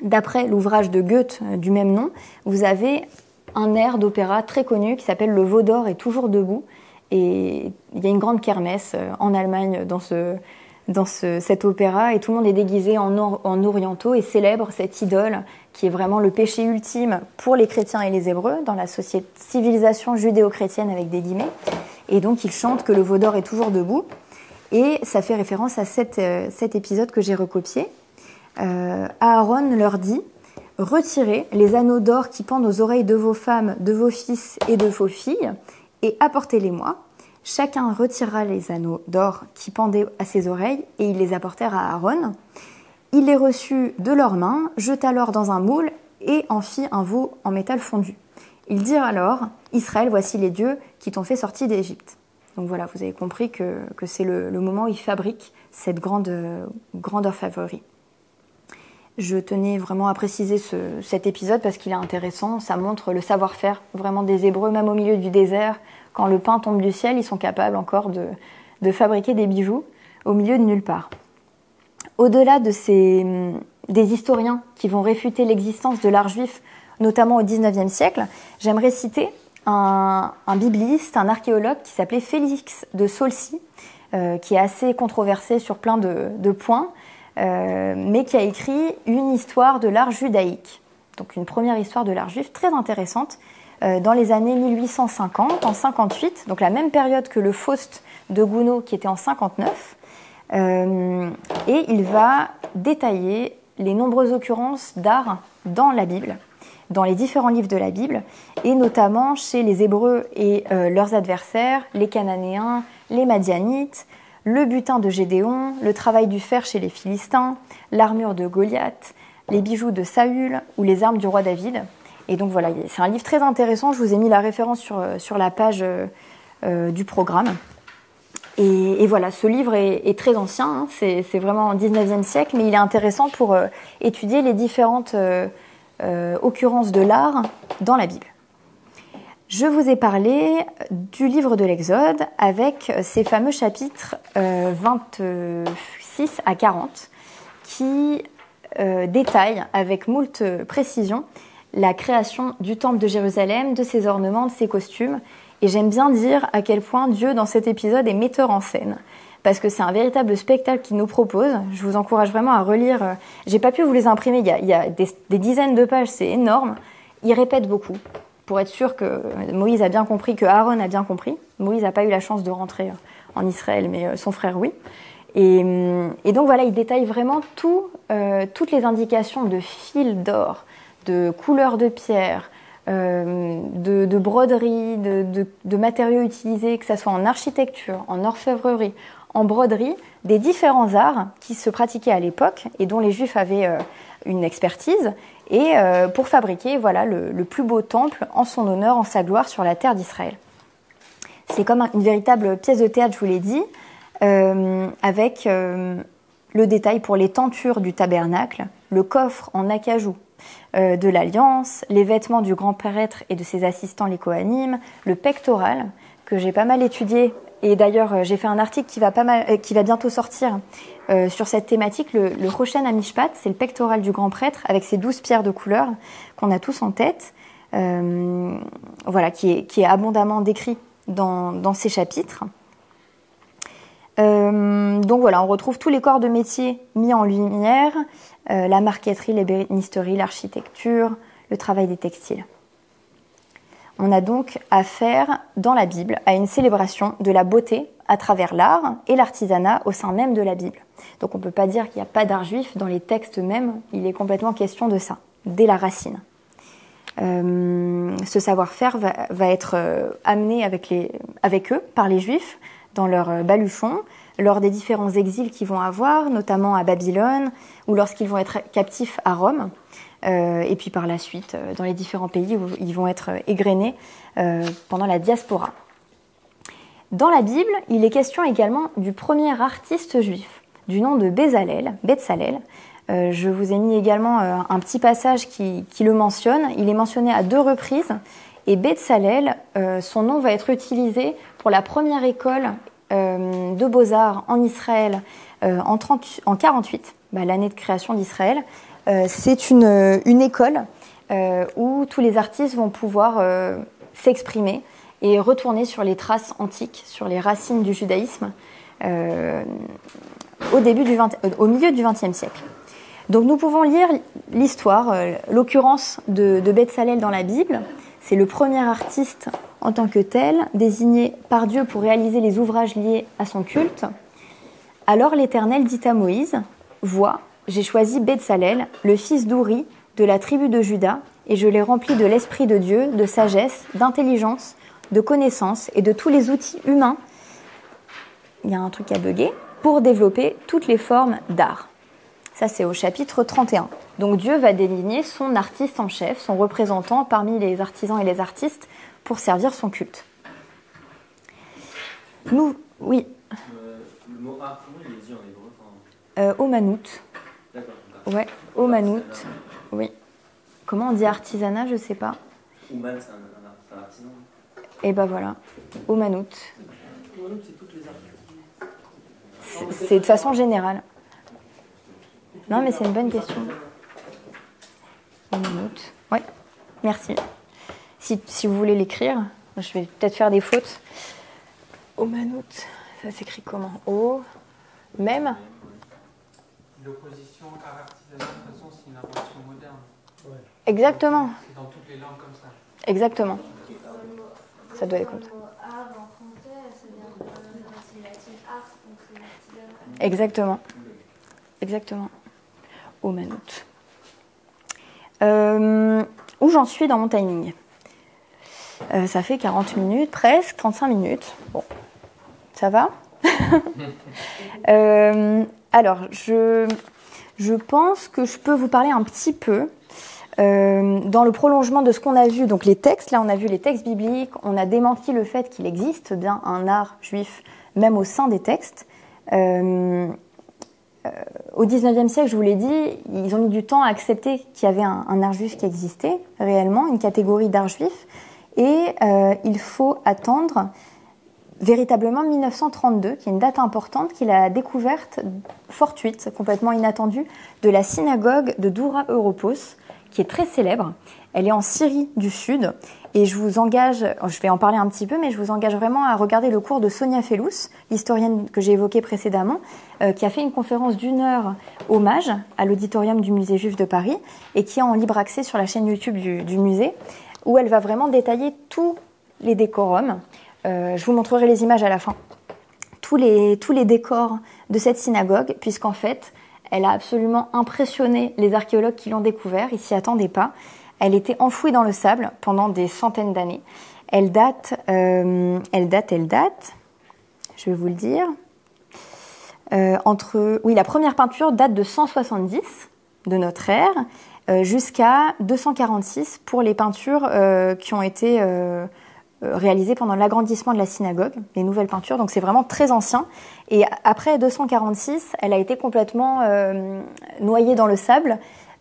d'après l'ouvrage de Goethe du même nom, vous avez un air d'opéra très connu qui s'appelle « Le veau d'or est toujours debout ». Et il y a une grande kermesse en Allemagne dans cet opéra, et tout le monde est déguisé en orientaux et célèbre cette idole qui est vraiment le péché ultime pour les chrétiens et les Hébreux dans la civilisation judéo-chrétienne avec des guillemets. Et donc ils chantent que le veau d'or est toujours debout, et ça fait référence à cet épisode que j'ai recopié. Aaron leur dit « Retirez les anneaux d'or qui pendent aux oreilles de vos femmes, de vos fils et de vos filles, et apportez-les-moi. » Chacun retirera les anneaux d'or qui pendaient à ses oreilles, et ils les apportèrent à Aaron. Il les reçut de leurs mains, jeta l'or dans un moule et en fit un veau en métal fondu. Ils dirent alors « Israël, voici les dieux qui t'ont fait sortir d'Égypte. » Donc voilà, vous avez compris que c'est le moment où ils fabriquent cette grande orfèvrerie. Je tenais vraiment à préciser cet épisode parce qu'il est intéressant. Ça montre le savoir-faire vraiment des Hébreux, même au milieu du désert. Quand le pain tombe du ciel, ils sont capables encore de fabriquer des bijoux au milieu de nulle part. Au-delà des historiens qui vont réfuter l'existence de l'art juif, notamment au XIXe siècle, j'aimerais citer un bibliste, un archéologue qui s'appelait Félix de Saulcy, qui est assez controversé sur plein de points, mais qui a écrit une histoire de l'art judaïque. Donc une première histoire de l'art juif très intéressante, dans les années 1850, en 58, donc la même période que le Faust de Gounod qui était en 59, et il va détailler les nombreuses occurrences d'art dans la Bible, dans les différents livres de la Bible, et notamment chez les Hébreux et leurs adversaires, les Cananéens, les Madianites, le butin de Gédéon, le travail du fer chez les Philistins, l'armure de Goliath, les bijoux de Saül ou les armes du roi David. Et donc voilà, c'est un livre très intéressant, je vous ai mis la référence sur la page du programme. Et voilà, ce livre est très ancien, hein, c'est vraiment au 19e siècle, mais il est intéressant pour étudier les différentes occurrences de l'art dans la Bible. Je vous ai parlé du livre de l'Exode avec ces fameux chapitres 26 à 40 qui détaillent avec moult précision la création du temple de Jérusalem, de ses ornements, de ses costumes. Et j'aime bien dire à quel point Dieu, dans cet épisode, est metteur en scène. Parce que c'est un véritable spectacle qu'il nous propose. Je vous encourage vraiment à relire. J'ai pas pu vous les imprimer, il y a des dizaines de pages, c'est énorme. Il répète beaucoup, pour être sûr que Moïse a bien compris, que Aaron a bien compris. Moïse n'a pas eu la chance de rentrer en Israël, mais son frère oui. Et donc voilà, il détaille vraiment toutes les indications de fil d'or, de couleur de pierre, de broderie, de matériaux utilisés, que ce soit en architecture, en orfèvrerie, en broderie, des différents arts qui se pratiquaient à l'époque et dont les Juifs avaient une expertise, et pour fabriquer voilà, le plus beau temple en son honneur, en sa gloire sur la terre d'Israël. C'est comme une véritable pièce de théâtre, je vous l'ai dit, avec le détail pour les tentures du tabernacle, le coffre en acajou de l'Alliance, les vêtements du grand prêtre et de ses assistants les Kohanim, le pectoral, que j'ai pas mal étudié, et d'ailleurs j'ai fait un article qui va bientôt sortir sur cette thématique, le Rochen HaMishpat, c'est le pectoral du grand prêtre avec ses 12 pierres de couleur qu'on a tous en tête, voilà, qui est abondamment décrit dans ces chapitres. Donc voilà, on retrouve tous les corps de métier mis en lumière, la marqueterie, l'ébénisterie, l'architecture, le travail des textiles. On a donc affaire dans la Bible à une célébration de la beauté à travers l'art et l'artisanat au sein même de la Bible. Donc on ne peut pas dire qu'il n'y a pas d'art juif dans les textes mêmes, il est complètement question de ça, dès la racine. Ce savoir-faire va être amené avec eux par les Juifs dans leur baluchon, lors des différents exils qu'ils vont avoir, notamment à Babylone, ou lorsqu'ils vont être captifs à Rome, et puis par la suite dans les différents pays où ils vont être égrenés pendant la diaspora. Dans la Bible, il est question également du premier artiste juif, du nom de Betzalel. Je vous ai mis également un petit passage qui le mentionne. Il est mentionné à 2 reprises. Et Betzalel, son nom va être utilisé pour la première école de beaux-arts en Israël en 48, l'année de création d'Israël. C'est une école où tous les artistes vont pouvoir s'exprimer et retourner sur les traces antiques, sur les racines du judaïsme au milieu du XXe siècle. Donc nous pouvons lire l'histoire, l'occurrence de Betzalel dans la Bible. C'est le premier artiste en tant que tel, désigné par Dieu pour réaliser les ouvrages liés à son culte. Alors l'Éternel dit à Moïse, « Vois, j'ai choisi Betzalel, le fils d'Ouri, de la tribu de Juda, et je l'ai rempli de l'Esprit de Dieu, de sagesse, d'intelligence, de connaissance et de tous les outils humains. » Il y a un truc à bugger. Pour développer toutes les formes d'art. Ça, c'est au chapitre 31. Donc Dieu va désigner son artiste en chef, son représentant parmi les artisans et les artistes pour servir son culte. Nous, oui. Le mot art, comment il est dit en hébreu? Omanout. D'accord. Ouais, omanout. Oui. Comment on dit artisanat, je sais pas. Ouman, c'est un artisan. Et ben voilà, omanout. C'est toutes les arts. C'est de façon générale. Non, mais c'est une bonne question. Omanout. Oui, merci. Si vous voulez l'écrire, je vais peut-être faire des fautes. Omanout, ça s'écrit comment? O, même. L'opposition art-artisanat, de toute façon, c'est une invention moderne. Ouais. Exactement. C'est dans toutes les langues comme ça. Exactement. Ça doit être comme ça. Art en français, ça vient de la racine latine ars, donc c'est l'artisanat. Exactement. Exactement. Omanout. Où j'en suis dans mon timing? Ça fait 40 minutes, presque, 35 minutes. Bon, ça va? Alors, je pense que je peux vous parler un petit peu dans le prolongement de ce qu'on a vu. Donc les textes, là on a vu les textes bibliques, on a démenti le fait qu'il existe bien un art juif, même au sein des textes. Au XIXe siècle, je vous l'ai dit, ils ont mis du temps à accepter qu'il y avait un art juif qui existait réellement, une catégorie d'art juif. Et il faut attendre véritablement 1932, qui est une date importante, qui est la découverte fortuite, complètement inattendue, de la synagogue de Doura Europos, qui est très célèbre. Elle est en Syrie du Sud. Et je vous engage, je vais en parler un petit peu, mais je vous engage vraiment à regarder le cours de Sonia Fellous, l'historienne que j'ai évoquée précédemment, qui a fait une conférence d'1 heure hommage à l'auditorium du Musée Juif de Paris et qui est en libre accès sur la chaîne YouTube du musée, où elle va vraiment détailler tous les décorums. Je vous montrerai les images à la fin. tous les décors de cette synagogue, puisqu'en fait, elle a absolument impressionné les archéologues qui l'ont découvert. Ils s'y attendaient pas. Elle était enfouie dans le sable pendant des centaines d'années. Elle date. Je vais vous le dire. La première peinture date de 170 de notre ère jusqu'à 246 pour les peintures qui ont été réalisées pendant l'agrandissement de la synagogue, les nouvelles peintures. Donc c'est vraiment très ancien. Et après 246, elle a été complètement noyée dans le sable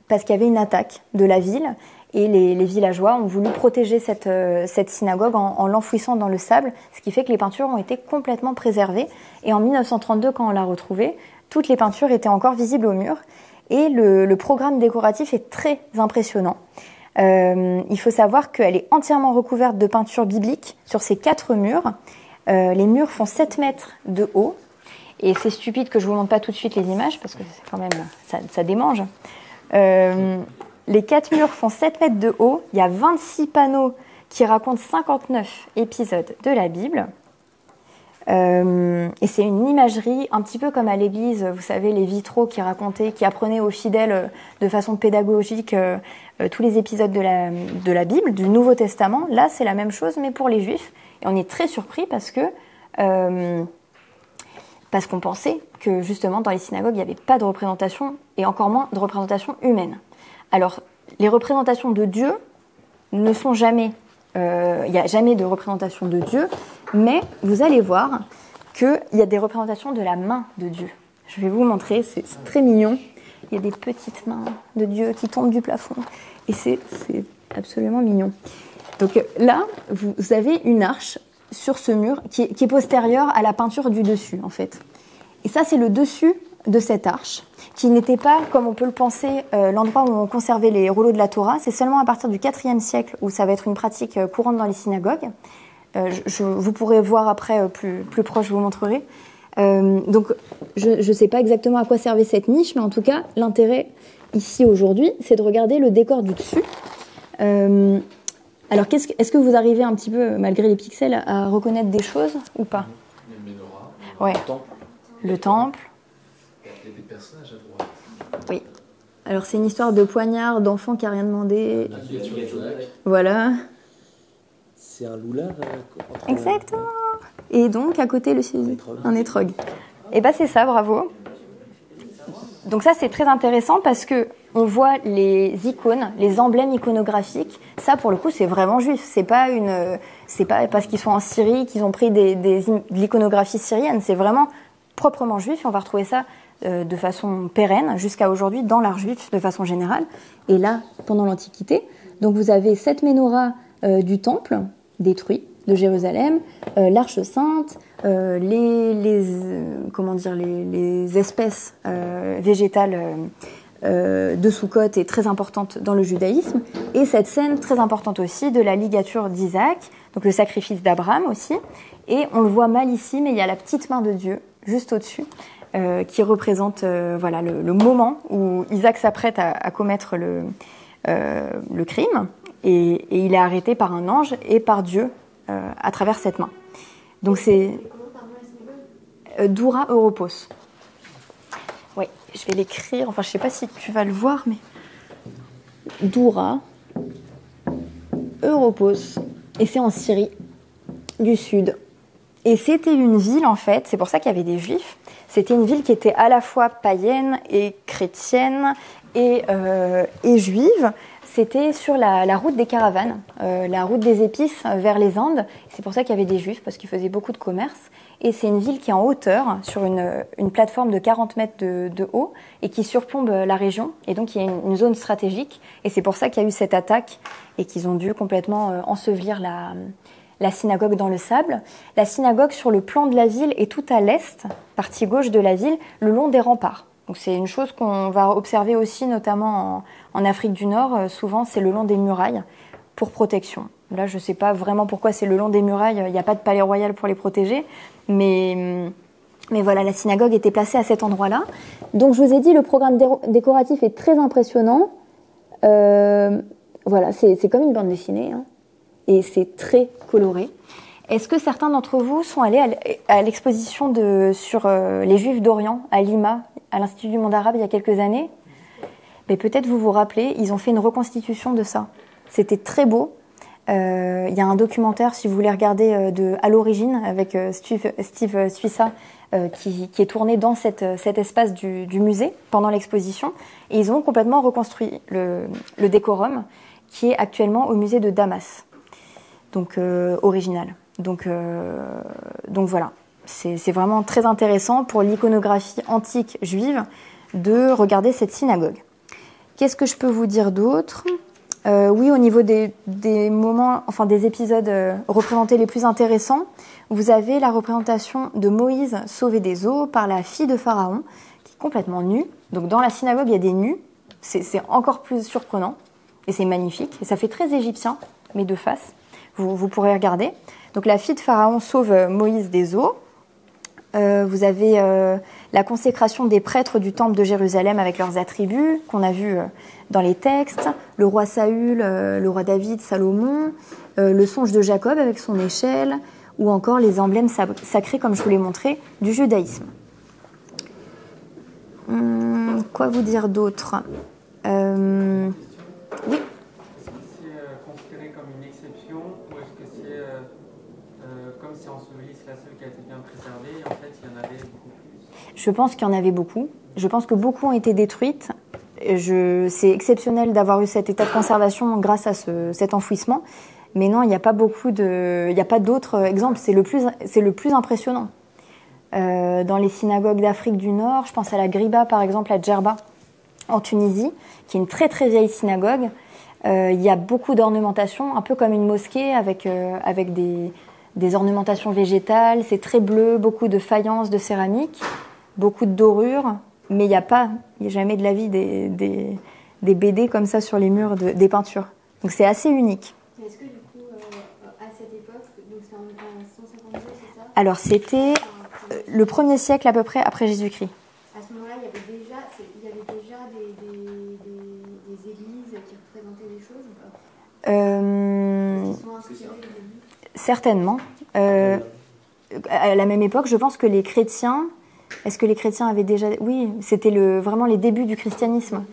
parce qu'il y avait une attaque de la ville. Et les villageois ont voulu protéger cette synagogue en l'enfouissant dans le sable, ce qui fait que les peintures ont été complètement préservées. Et en 1932, quand on l'a retrouvée, toutes les peintures étaient encore visibles au mur. Et le programme décoratif est très impressionnant. Il faut savoir qu'elle est entièrement recouverte de peintures bibliques sur ces 4 murs. Les murs font 7 mètres de haut. Et c'est stupide que je vous montre pas tout de suite les images, parce que c'est quand même, ça démange. Les 4 murs font 7 mètres de haut. Il y a 26 panneaux qui racontent 59 épisodes de la Bible. Et c'est une imagerie un petit peu comme à l'église, vous savez, les vitraux qui apprenaient aux fidèles de façon pédagogique tous les épisodes de la Bible, du Nouveau Testament. Là, c'est la même chose, mais pour les Juifs. Et on est très surpris parce qu'on pensait que justement dans les synagogues, il n'y avait pas de représentation et encore moins de représentation humaine. Alors, les représentations de Dieu ne sont jamais... Il n'y a jamais de représentation de Dieu, mais vous allez voir qu'il y a des représentations de la main de Dieu. Je vais vous montrer, c'est très mignon. Il y a des petites mains de Dieu qui tombent du plafond. Et c'est absolument mignon. Donc là, vous avez une arche sur ce mur qui est postérieure à la peinture du dessus, en fait. Et ça, c'est le dessus de cette arche, qui n'était pas, comme on peut le penser, l'endroit où on conservait les rouleaux de la Torah. C'est seulement à partir du IVe siècle où ça va être une pratique courante dans les synagogues. Vous pourrez voir après, plus proche, je vous montrerai. Donc, je ne sais pas exactement à quoi servait cette niche, mais en tout cas, l'intérêt ici aujourd'hui, c'est de regarder le décor du dessus. Alors, est-ce que vous arrivez un petit peu, malgré les pixels, à reconnaître des choses ou pas? Le menorah, ouais. Le temple. Il y a des personnages à droite. Oui. Alors, c'est une histoire de poignard, d'enfant qui n'a rien demandé. Voilà. C'est un loulard. Exactement. Et donc, à côté, un étrog. Et bien, c'est ça, bravo. Donc ça, c'est très intéressant parce que on voit les icônes, les emblèmes iconographiques. Ça, pour le coup, c'est vraiment juif. C'est pas parce qu'ils sont en Syrie qu'ils ont pris de l'iconographie syrienne. C'est vraiment proprement juif. Et on va retrouver ça de façon pérenne jusqu'à aujourd'hui dans l'art juif de façon générale. Et là, pendant l'Antiquité, donc vous avez cette menorah du temple détruit de Jérusalem, l'Arche sainte, les espèces végétales de Soukhot est très importante dans le judaïsme, et cette scène très importante aussi de la ligature d'Isaac, donc le sacrifice d'Abraham aussi, et on le voit mal ici, mais il y a la petite main de Dieu juste au-dessus, qui représente le moment où Isaac s'apprête à commettre le crime, et il est arrêté par un ange et par Dieu à travers cette main. Donc c'est Doura Europos. Oui, je vais l'écrire, enfin je ne sais pas si tu vas le voir, mais Doura Europos. Et c'est en Syrie du Sud. Et c'était une ville, en fait, c'est pour ça qu'il y avait des Juifs, c'était une ville qui était à la fois païenne et chrétienne et juive. C'était sur la route des caravanes, la route des épices vers les Indes. C'est pour ça qu'il y avait des Juifs, parce qu'ils faisaient beaucoup de commerce. Et c'est une ville qui est en hauteur, sur une plateforme de 40 mètres de haut, et qui surplombe la région. Et donc, il y a une zone stratégique. Et c'est pour ça qu'il y a eu cette attaque, et qu'ils ont dû complètement ensevelir la synagogue dans le sable. La synagogue, sur le plan de la ville, est tout à l'est, partie gauche de la ville, le long des remparts. Donc c'est une chose qu'on va observer aussi, notamment en Afrique du Nord. Souvent, c'est le long des murailles pour protection. Là, je ne sais pas vraiment pourquoi c'est le long des murailles. Il n'y a pas de palais royal pour les protéger. Mais voilà, la synagogue était placée à cet endroit-là. Donc, je vous ai dit, le programme décoratif est très impressionnant. Voilà, c'est comme une bande dessinée. Hein, et c'est très coloré. Est-ce que certains d'entre vous sont allés à l'exposition sur les Juifs d'Orient à Lima, à l'Institut du monde arabe il y a quelques années? Mais peut-être vous vous rappelez, ils ont fait une reconstitution de ça. C'était très beau. Il y a un documentaire, si vous voulez regarder, à l'origine, avec Steve Suissa, qui est tourné dans cet espace du musée pendant l'exposition. Et ils ont complètement reconstruit le décorum qui est actuellement au musée de Damas, donc original. Donc voilà, c'est vraiment très intéressant pour l'iconographie antique juive de regarder cette synagogue. Qu'est-ce que je peux vous dire d'autre ? Oui, au niveau des moments, enfin des épisodes représentés les plus intéressants, vous avez la représentation de Moïse sauvé des eaux par la fille de Pharaon, qui est complètement nue. Donc dans la synagogue, il y a des nus. C'est encore plus surprenant et c'est magnifique. Et ça fait très égyptien, mais de face. Vous pourrez regarder. Donc la fille de Pharaon sauve Moïse des eaux. Vous avez la consécration des prêtres du temple de Jérusalem avec leurs attributs qu'on a vus dans les textes, le roi Saül, le roi David, Salomon, le songe de Jacob avec son échelle, ou encore les emblèmes sacrés, comme je vous l'ai montré, du judaïsme. Quoi vous dire d'autre? Oui. Est-ce que c'est considéré comme une exception ou est-ce que c'est comme si Ensevelie c'est la seule qui a été bien préservée et en fait il y en avait beaucoup plus? Je pense qu'il y en avait beaucoup. Je pense que beaucoup ont été détruites. C'est exceptionnel d'avoir eu cet état de conservation grâce à cet enfouissement. Mais non, il n'y a pas d'autres exemples. C'est le plus impressionnant. Dans les synagogues d'Afrique du Nord, je pense à la Griba par exemple à Djerba en Tunisie, qui est une très très vieille synagogue. Il y a beaucoup d'ornementation, un peu comme une mosquée avec des ornementations végétales. C'est très bleu, beaucoup de faïences, de céramique, beaucoup de dorures. Mais il n'y a jamais de la vie des BD comme ça sur les murs, des peintures. Donc c'est assez unique. Est-ce que du coup, à cette époque, donc c'est en 152, c'est ça? Alors c'était le 1er siècle à peu près après Jésus-Christ. À ce moment-là, il y avait déjà des églises qui représentaient des choses ou pas? Qui sont inspirées des livres? Certainement. À la même époque, je pense que les chrétiens... Est-ce que les chrétiens avaient déjà... Oui, c'était vraiment les débuts du christianisme.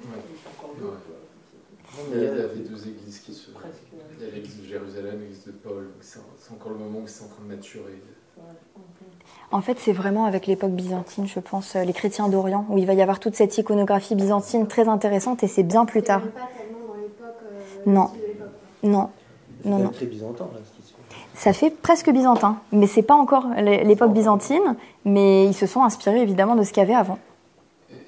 Il y avait deux églises qui se... Il y a l'église de Jérusalem et l'église de Paul. C'est encore le moment où c'est en train de maturer. En fait, c'est vraiment avec l'époque byzantine, je pense, les chrétiens d'Orient, où il va y avoir toute cette iconographie byzantine très intéressante, et c'est bien plus tard. Pas tellement dans l'époque... Non. De l'époque, Non. C'est très byzantin, là, ce qui se fait. Ça fait presque byzantin, mais c'est pas encore l'époque byzantine, mais ils se sont inspirés évidemment de ce qu'il y avait avant.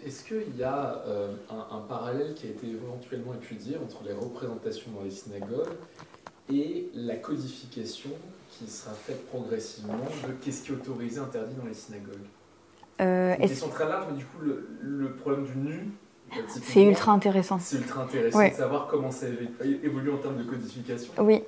Est-ce qu'il y a un parallèle qui a été éventuellement étudié entre les représentations dans les synagogues et la codification qui sera faite progressivement de qu'est-ce qui est autorisé, interdit dans les synagogues? C'est une question très large, mais du coup le problème du nu, c'est ultra intéressant. C'est ultra intéressant de savoir comment ça évolue en termes de codification. Oui.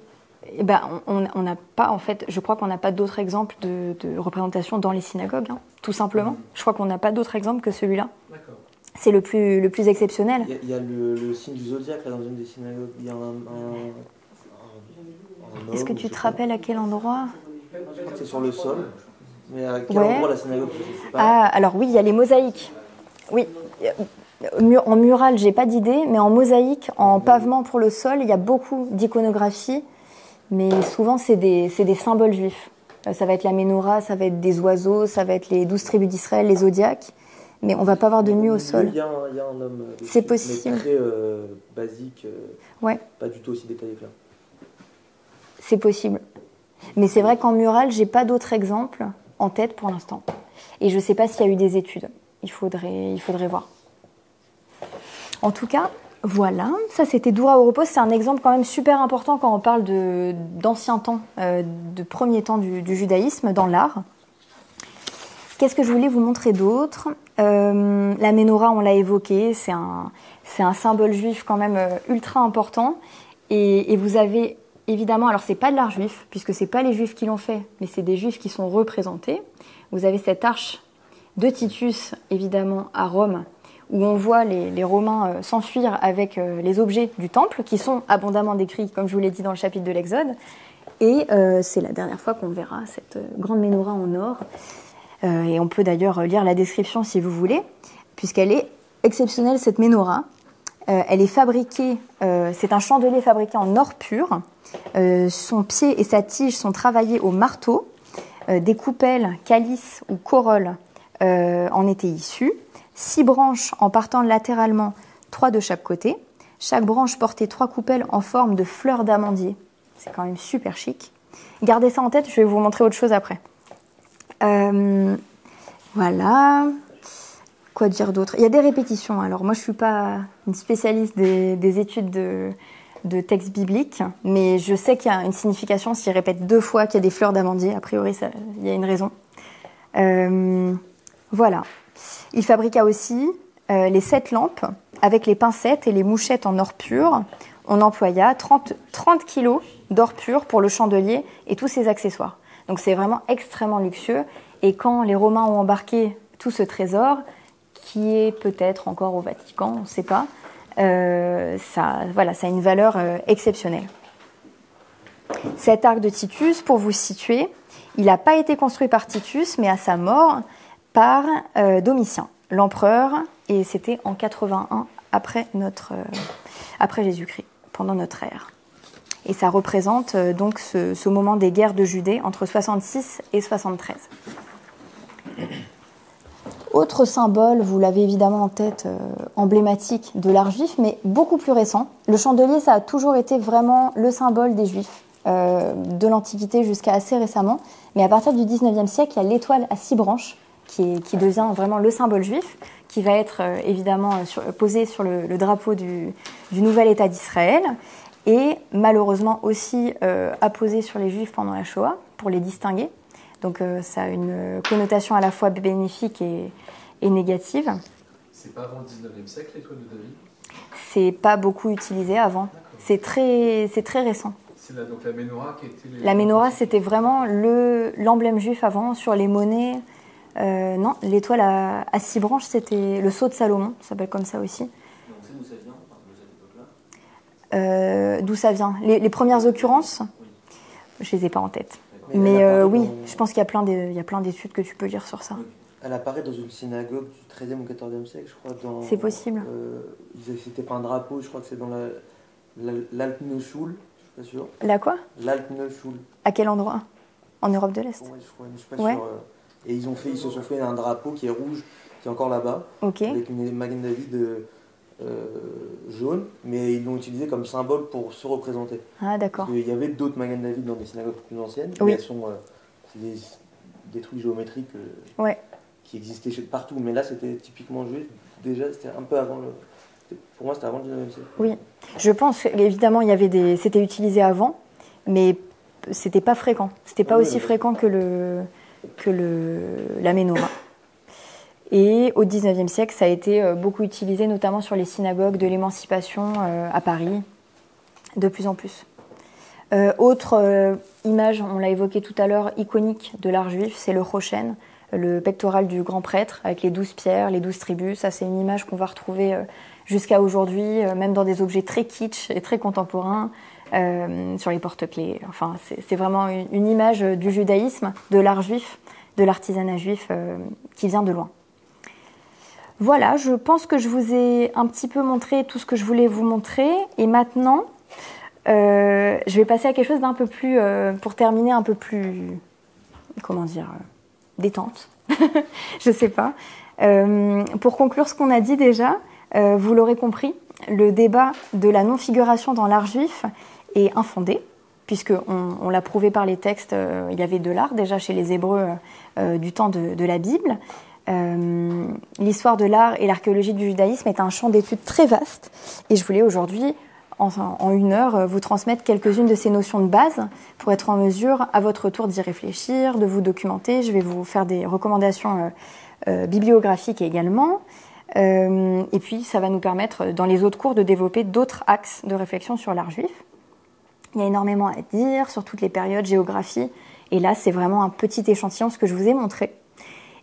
Eh ben, on n'a pas, en fait, je crois qu'on n'a pas d'autres exemples de représentation dans les synagogues, hein, tout simplement. Je crois qu'on n'a pas d'autres exemples que celui-là. D'accord. C'est le plus exceptionnel. Il y a le signe du zodiaque là, dans une des synagogues. Il y a un Est-ce que tu te rappelles à quel endroit? Je crois que c'est sur le sol. Mais à quel endroit la synagogue, je sais pas. Ah, alors oui, il y a les mosaïques. Oui. En mural, j'ai pas d'idée, mais en mosaïque, en pavement pour le sol, il y a beaucoup d'iconographie. Mais souvent, c'est des symboles juifs. Ça va être la menorah, ça va être des oiseaux, ça va être les 12 tribus d'Israël, les zodiaques. Mais on ne va pas avoir de nu au sol. Il y a un homme. C'est possible. Mais très basique. Ouais. Pas du tout aussi détaillé que là. C'est possible. Mais c'est vrai qu'en mural, j'ai pas d'autres exemples en tête pour l'instant. Et je ne sais pas s'il y a eu des études. Il faudrait voir. En tout cas... Voilà, ça c'était Doura au repos, c'est un exemple quand même super important quand on parle d'anciens temps, de premiers temps du judaïsme dans l'art. Qu'est-ce que je voulais vous montrer d'autre? La menorah, on l'a évoqué, c'est un symbole juif quand même ultra important. Et vous avez évidemment, alors c'est pas de l'art juif, puisque c'est pas les juifs qui l'ont fait, mais c'est des juifs qui sont représentés. Vous avez cette arche de Titus, évidemment, à Rome, où on voit les Romains s'enfuir avec les objets du temple, qui sont abondamment décrits, comme je vous l'ai dit dans le chapitre de l'Exode. Et c'est la dernière fois qu'on verra cette grande menorah en or. Et on peut d'ailleurs lire la description si vous voulez, puisqu'elle est exceptionnelle, cette menorah. Elle est fabriquée, c'est un chandelier fabriqué en or pur. Son pied et sa tige sont travaillés au marteau. Des coupelles, calices ou corolles en étaient issues. 6 branches en partant latéralement, 3 de chaque côté. Chaque branche portait 3 coupelles en forme de fleurs d'amandier. C'est quand même super chic. Gardez ça en tête, je vais vous montrer autre chose après. Voilà. Quoi dire d'autre? Il y a des répétitions. Alors moi, je suis pas une spécialiste des études de textes bibliques, mais je sais qu'il y a une signification s'il répète 2 fois qu'il y a des fleurs d'amandier. A priori, il y a une raison. Voilà. Il fabriqua aussi les 7 lampes avec les pincettes et les mouchettes en or pur. On employa 30 kilos d'or pur pour le chandelier et tous ses accessoires. Donc c'est vraiment extrêmement luxueux. Et quand les Romains ont embarqué tout ce trésor, qui est peut-être encore au Vatican, on ne sait pas, ça a une valeur exceptionnelle. Cet arc de Titus, pour vous situer, il n'a pas été construit par Titus, mais à sa mort par Domitien, l'empereur, et c'était en 81 après Jésus-Christ, pendant notre ère. Et ça représente donc ce moment des guerres de Judée entre 66 et 73. Autre symbole, vous l'avez évidemment en tête, emblématique de l'art juif, mais beaucoup plus récent. Le chandelier, ça a toujours été vraiment le symbole des Juifs, de l'Antiquité jusqu'à assez récemment. Mais à partir du 19e siècle, il y a l'étoile à 6 branches, qui devient vraiment le symbole juif, qui va être évidemment posé sur le drapeau du nouvel État d'Israël, et malheureusement aussi apposé sur les Juifs pendant la Shoah, pour les distinguer. Donc ça a une connotation à la fois bénéfique et négative. C'est pas avant le 19e siècle, l'étoile de David? C'est pas beaucoup utilisé avant. C'est très récent. C'est donc la menorah qui était... La menorah, c'était vraiment l'emblème juif avant, sur les monnaies. Non, l'étoile à 6 branches, c'était le sceau de Salomon, ça s'appelle comme ça aussi. Et on sait d'où ça vient, de cette époque-là? D'où ça vient? Les premières occurrences, je les ai pas en tête. Mais oui, je pense qu'il y a plein d'études que tu peux lire sur ça. Elle apparaît dans une synagogue du 13e ou 14e siècle, je crois. C'est possible. C'était pas un drapeau, je crois que c'est dans l'Altneuschul, je suis pas sûr. La quoi? L'Altneuschul. À quel endroit? En Europe de l'Est? Ouais, je suis pas sûr. Et ils se sont fait un drapeau qui est rouge, qui est encore là-bas, avec une Magen David jaune, mais ils l'ont utilisé comme symbole pour se représenter. Ah, d'accord. Il y avait d'autres Magen David dans des synagogues plus anciennes, oui. Mais elles sont des trucs géométriques qui existaient partout. Mais là, c'était typiquement juif. Déjà, c'était un peu avant pour moi, c'était avant le 19e siècle. Oui, je pense qu'évidemment, c'était utilisé avant, mais c'était pas fréquent. C'était pas aussi fréquent que la menorah. Et au XIXe siècle, ça a été beaucoup utilisé, notamment sur les synagogues de l'émancipation à Paris, de plus en plus. Autre image, on l'a évoqué tout à l'heure, iconique de l'art juif, c'est le Rochen, le pectoral du grand prêtre, avec les 12 pierres, les 12 tribus. Ça, c'est une image qu'on va retrouver jusqu'à aujourd'hui, même dans des objets très kitsch et très contemporains, sur les porte-clés. Enfin, c'est vraiment une image du judaïsme, de l'art juif, de l'artisanat juif qui vient de loin. Voilà, je pense que je vous ai un petit peu montré tout ce que je voulais vous montrer. Et maintenant, je vais passer à quelque chose d'un peu plus, pour terminer, un peu plus, détente. Je sais pas. Pour conclure ce qu'on a dit déjà, vous l'aurez compris, le débat de la non-figuration dans l'art juif est infondé, puisqu'on l'a prouvé par les textes, il y avait de l'art déjà chez les Hébreux du temps de la Bible. L'histoire de l'art et l'archéologie du judaïsme est un champ d'études très vaste, et je voulais aujourd'hui, en 1 heure, vous transmettre quelques-unes de ces notions de base pour être en mesure, à votre tour, d'y réfléchir, de vous documenter. Je vais vous faire des recommandations bibliographiques également. Et puis, ça va nous permettre, dans les autres cours, de développer d'autres axes de réflexion sur l'art juif. Il y a énormément à dire sur toutes les périodes, géographie. Et là, c'est vraiment un petit échantillon, ce que je vous ai montré.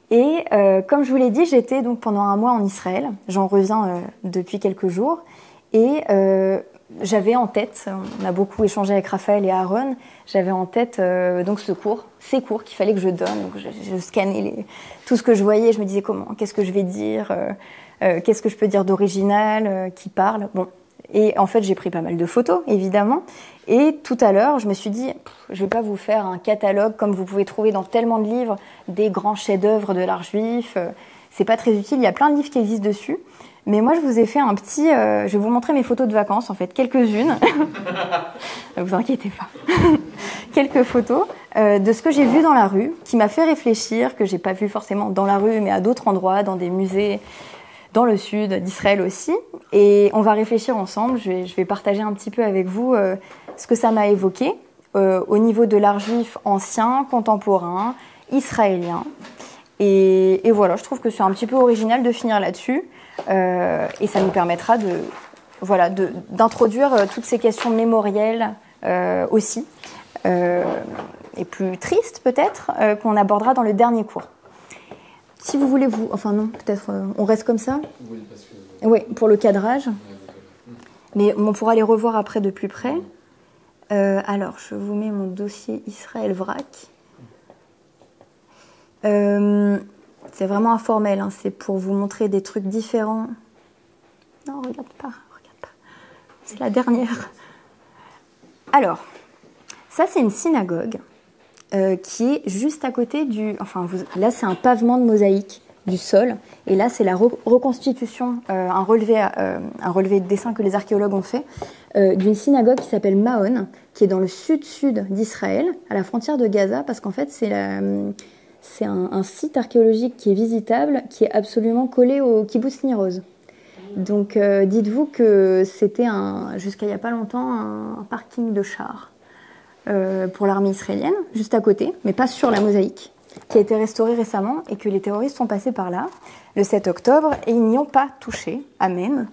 Et comme je vous l'ai dit, j'étais donc pendant 1 mois en Israël. J'en reviens depuis quelques jours. Et j'avais en tête, on a beaucoup échangé avec Raphaël et Aaron, j'avais en tête donc ces cours qu'il fallait que je donne. Donc je scannais tout ce que je voyais, je me disais qu'est-ce que je vais dire, qu'est-ce que je peux dire d'original, qui parle. Bon. Et en fait, j'ai pris pas mal de photos, évidemment. Et tout à l'heure, je me suis dit, je vais pas vous faire un catalogue comme vous pouvez trouver dans tellement de livres, des grands chefs-d'œuvre de l'art juif. C'est pas très utile, il y a plein de livres qui existent dessus. Mais moi, je vous ai fait un petit... je vais vous montrer mes photos de vacances, en fait, quelques-unes. Ne vous inquiétez pas. Quelques photos de ce que j'ai vu dans la rue, qui m'a fait réfléchir, que j'ai pas vu forcément dans la rue, mais à d'autres endroits, dans des musées, dans le sud d'Israël aussi. Et on va réfléchir ensemble. Je vais partager un petit peu avec vous ce que ça m'a évoqué au niveau de l'art juif ancien, contemporain, israélien. Et voilà, je trouve que c'est un petit peu original de finir là-dessus. Et ça nous permettra d'introduire toutes ces questions mémorielles aussi, et plus tristes peut-être, qu'on abordera dans le dernier cours. Si vous voulez enfin non, peut-être on reste comme ça. Oui, parce que... Oui, pour le cadrage. Mais on pourra les revoir après de plus près. Alors, je vous mets mon dossier Israël Vrac. C'est vraiment informel, hein, c'est pour vous montrer des trucs différents. Non, regarde pas. C'est la dernière. Alors, ça c'est une synagogue qui est juste à côté du... là c'est un pavement de mosaïque du sol, et là c'est la reconstitution, un relevé de dessin que les archéologues ont fait, d'une synagogue qui s'appelle Maon, qui est dans le sud-sud d'Israël, à la frontière de Gaza, parce qu'en fait c'est un site archéologique qui est visitable, qui est absolument collé au kibbutz Nir Oz. Donc dites-vous que c'était jusqu'à il n'y a pas longtemps un parking de chars pour l'armée israélienne, juste à côté, mais pas sur la mosaïque, qui a été restaurée récemment et que les terroristes sont passés par là le 7 octobre et ils n'y ont pas touché. Amen.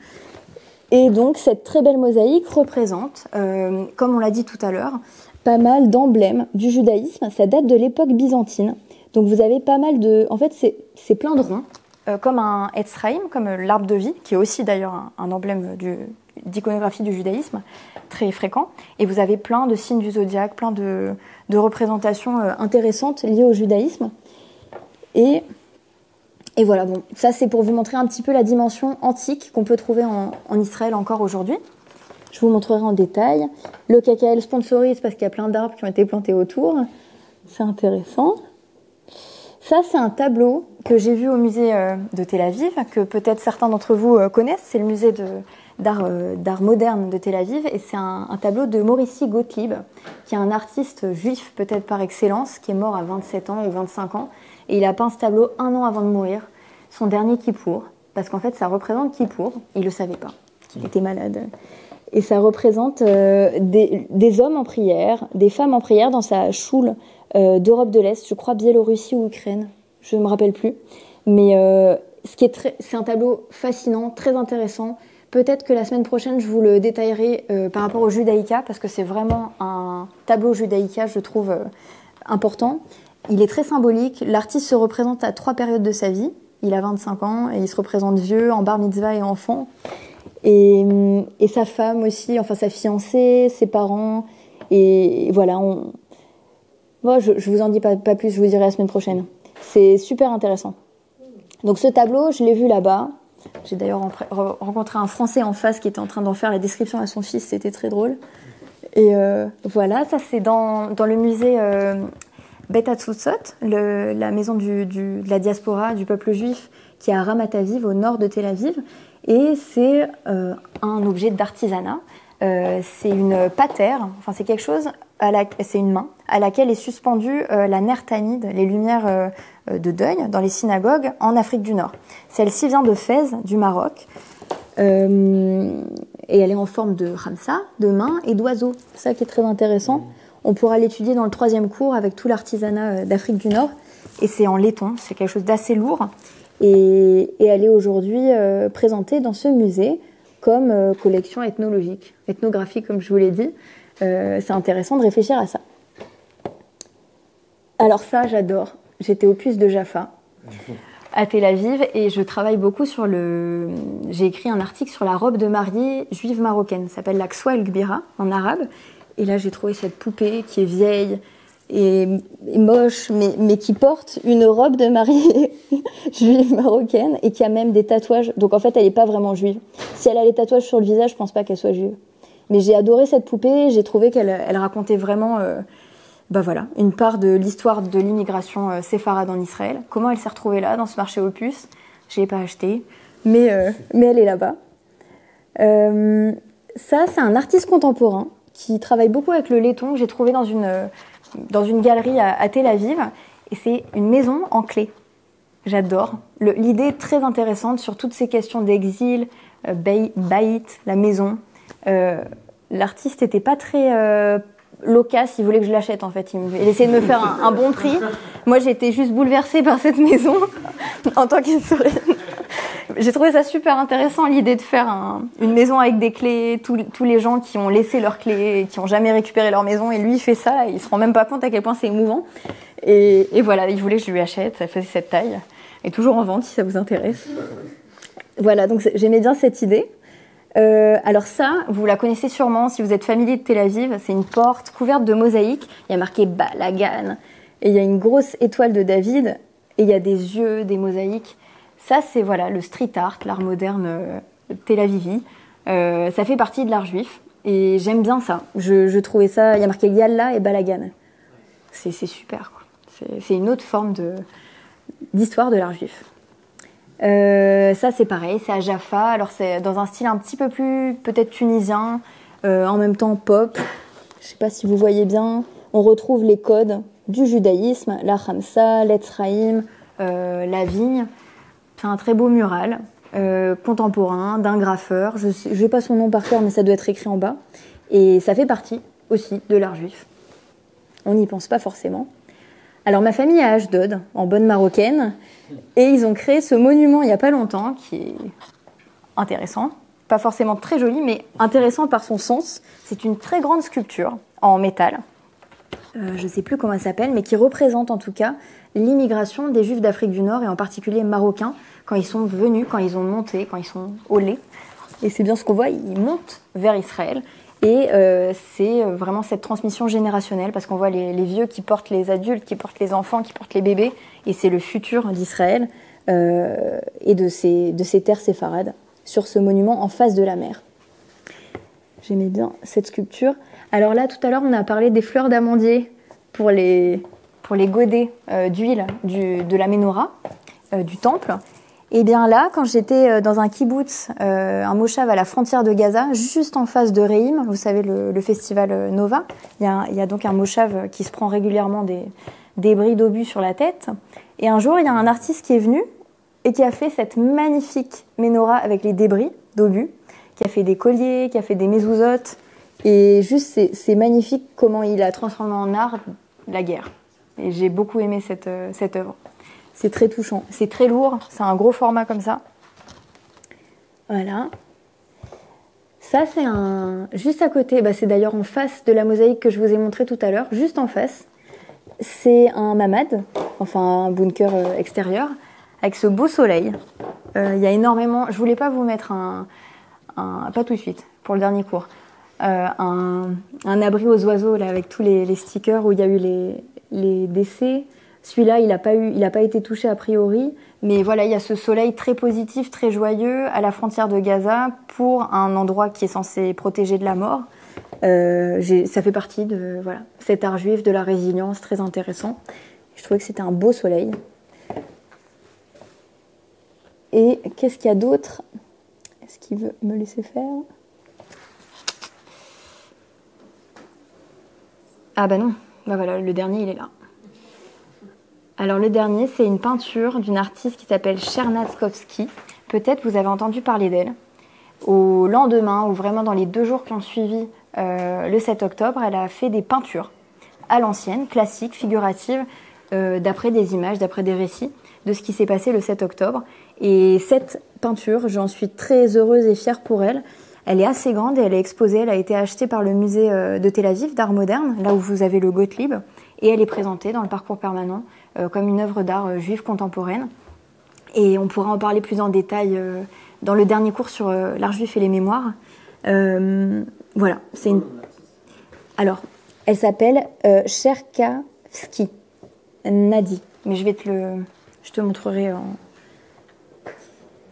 Et donc cette très belle mosaïque représente, comme on l'a dit tout à l'heure, pas mal d'emblèmes du judaïsme. Ça date de l'époque byzantine. Donc vous avez pas mal de... En fait, c'est plein de ronds, comme un Etz Chaim, comme l'arbre de vie, qui est aussi d'ailleurs un emblème d'iconographie du judaïsme, très fréquent. Et vous avez plein de signes du zodiaque, plein de représentations intéressantes liées au judaïsme. Et voilà, bon, ça c'est pour vous montrer un petit peu la dimension antique qu'on peut trouver en Israël encore aujourd'hui. Je vous montrerai en détail. Le KKL sponsorise parce qu'il y a plein d'arbres qui ont été plantés autour. C'est intéressant. Ça, c'est un tableau que j'ai vu au musée de Tel Aviv, que peut-être certains d'entre vous connaissent. C'est le musée d'art moderne de Tel Aviv. Et c'est un tableau de Morissi Gottlieb, qui est un artiste juif peut-être par excellence, qui est mort à 27 ans ou 25 ans. Et il a peint ce tableau 1 an avant de mourir, son dernier Kippour. Parce qu'en fait, ça représente Kippour. Il ne le savait pas, qu'il était malade. Et ça représente des hommes en prière, des femmes en prière dans sa choule d'Europe de l'Est, je crois Biélorussie ou Ukraine, je ne me rappelle plus. Mais c'est un tableau fascinant, très intéressant. Peut-être que la semaine prochaine, je vous le détaillerai par rapport au Judaïka, parce que c'est vraiment un tableau Judaïka, je trouve, important. Il est très symbolique. L'artiste se représente à 3 périodes de sa vie. Il a 25 ans et il se représente vieux, en bar mitzvah et enfant. Et sa femme aussi, enfin sa fiancée, ses parents. Et voilà, Bon, je vous en dis pas plus, je vous dirai la semaine prochaine. C'est super intéressant. Donc ce tableau, je l'ai vu là-bas. J'ai d'ailleurs rencontré un Français en face qui était en train d'en faire la description à son fils, c'était très drôle. Et voilà, ça c'est dans le musée Bet Hatzutzot, la maison de la diaspora du peuple juif qui est à Ramat Aviv, au nord de Tel Aviv. Et c'est un objet d'artisanat. C'est une patère, enfin c'est quelque chose, c'est une main à laquelle est suspendue la ner tamid, les lumières de deuil dans les synagogues en Afrique du Nord. Celle-ci vient de Fès, du Maroc, et elle est en forme de ramsa, de main et d'oiseau. C'est ça qui est très intéressant. On pourra l'étudier dans le 3e cours avec tout l'artisanat d'Afrique du Nord. Et c'est en laiton, c'est quelque chose d'assez lourd. Et elle est aujourd'hui présentée dans ce musée comme collection ethnographique comme je vous l'ai dit. C'est intéressant de réfléchir à ça. Alors ça, j'adore. J'étais au puce de Jaffa. à Tel Aviv et je travaille beaucoup j'ai écrit un article sur la robe de mariée juive marocaine, ça s'appelle la Kswa el-Gbira en arabe. Et là, j'ai trouvé cette poupée qui est vieille et moche, mais qui porte une robe de mariée juive marocaine et qui a même des tatouages. Donc en fait, elle n'est pas vraiment juive. Si elle a les tatouages sur le visage, je pense pas qu'elle soit juive. Mais j'ai adoré cette poupée, j'ai trouvé qu'elle racontait vraiment une part de l'histoire de l'immigration séfarade en Israël. Comment elle s'est retrouvée là, dans ce marché aux puces. Je ne l'ai pas achetée, mais elle est là-bas. Ça, c'est un artiste contemporain qui travaille beaucoup avec le laiton, que j'ai trouvé dans une galerie à Tel Aviv. Et c'est une maison en clé. J'adore. L'idée est très intéressante sur toutes ces questions d'exil, baït, la maison. L'artiste n'était pas très loquace, il voulait que je l'achète en fait. Il essayait de me faire un bon prix. Moi, j'étais juste bouleversée par cette maison en tant qu'historienne. J'ai trouvé ça super intéressant, l'idée de faire une maison avec des clés, tous les gens qui ont laissé leurs clés et qui n'ont jamais récupéré leur maison, et lui il fait ça, et il se rend même pas compte à quel point c'est émouvant. Et voilà, il voulait que je lui achète, ça faisait cette taille, et toujours en vente si ça vous intéresse. Voilà, donc j'aimais bien cette idée. Alors ça, vous la connaissez sûrement si vous êtes familier de Tel Aviv, c'est une porte couverte de mosaïques, il y a marqué Balagan, et il y a une grosse étoile de David, et il y a des yeux, des mosaïques. Ça, c'est le street art, l'art moderne Tel Avivi. Ça fait partie de l'art juif et j'aime bien ça. Je trouvais ça, il y a marqué Yalla et Balagan. C'est super, quoi. C'est une autre forme d'histoire de l'art juif. Ça, c'est pareil, c'est à Jaffa. Alors, c'est dans un style un petit peu plus peut-être tunisien, en même temps pop. Je ne sais pas si vous voyez bien. On retrouve les codes du judaïsme, la Khamsa, l'Etzraïm, la vigne. C'est un très beau mural contemporain d'un graffeur. Je n'ai pas son nom par cœur, mais ça doit être écrit en bas. Et ça fait partie aussi de l'art juif. On n'y pense pas forcément. Alors ma famille est à Ashdod, en bonne marocaine, et ils ont créé ce monument il n'y a pas longtemps, qui est intéressant. Pas forcément très joli, mais intéressant par son sens. C'est une très grande sculpture en métal. Je ne sais plus comment elle s'appelle, mais qui représente en tout cas l'immigration des Juifs d'Afrique du Nord, et en particulier marocains, quand ils sont venus, quand ils ont monté, quand ils sont au lait. Et c'est bien ce qu'on voit, ils montent vers Israël. Et c'est vraiment cette transmission générationnelle, parce qu'on voit les vieux qui portent les adultes, qui portent les enfants, qui portent les bébés. Et c'est le futur d'Israël et de ces terres séfarades, sur ce monument en face de la mer. J'aimais bien cette sculpture. Alors là, tout à l'heure, on a parlé des fleurs d'amandier pour les godets d'huile de la menorah, du temple. Et bien là, quand j'étais dans un kibboutz, un moshav à la frontière de Gaza, juste en face de Reim, vous savez, le festival Nova, il y a donc un moshav qui se prend régulièrement des débris d'obus sur la tête. Et un jour, il y a un artiste qui est venu et qui a fait cette magnifique menorah avec les débris d'obus, qui a fait des colliers, qui a fait des mezuzot. Et juste, c'est magnifique comment il a transformé en art la guerre. Et j'ai beaucoup aimé cette œuvre. C'est très touchant. C'est très lourd. C'est un gros format comme ça. Voilà. Ça, c'est juste à côté. C'est d'ailleurs en face de la mosaïque que je vous ai montré tout à l'heure. Juste en face. C'est un mamad, enfin un bunker extérieur, avec ce beau soleil. Il y a énormément... Je voulais pas vous mettre pas tout de suite, pour le dernier cours. Un abri aux oiseaux là, avec tous les stickers où il y a eu les décès. Celui-là, il n'a pas été touché a priori, mais voilà, il y a ce soleil très positif, très joyeux à la frontière de Gaza pour un endroit qui est censé protéger de la mort. Ça fait partie de cet art juif, de la résilience, très intéressant. Je trouvais que c'était un beau soleil. Et qu'est-ce qu'il y a d'autre ? Est-ce qu'il veut me laisser faire ? Ah non, voilà, le dernier il est là. Alors le dernier, c'est une peinture d'une artiste qui s'appelle Chernatkovsky. Peut-être vous avez entendu parler d'elle. Au lendemain, ou vraiment dans les 2 jours qui ont suivi le 7 octobre, elle a fait des peintures à l'ancienne, classiques, figuratives, d'après des images, d'après des récits de ce qui s'est passé le 7 octobre. Et cette peinture, j'en suis très heureuse et fière pour elle. Elle est assez grande et elle est exposée. Elle a été achetée par le musée de Tel Aviv d'art moderne, là où vous avez le Gottlieb. Et elle est présentée dans le parcours permanent comme une œuvre d'art juive contemporaine. Et on pourra en parler plus en détail dans le dernier cours sur l'art juif et les mémoires. Voilà, c'est une... Alors, elle s'appelle Cherkavsky, Nadi. Mais je te montrerai en...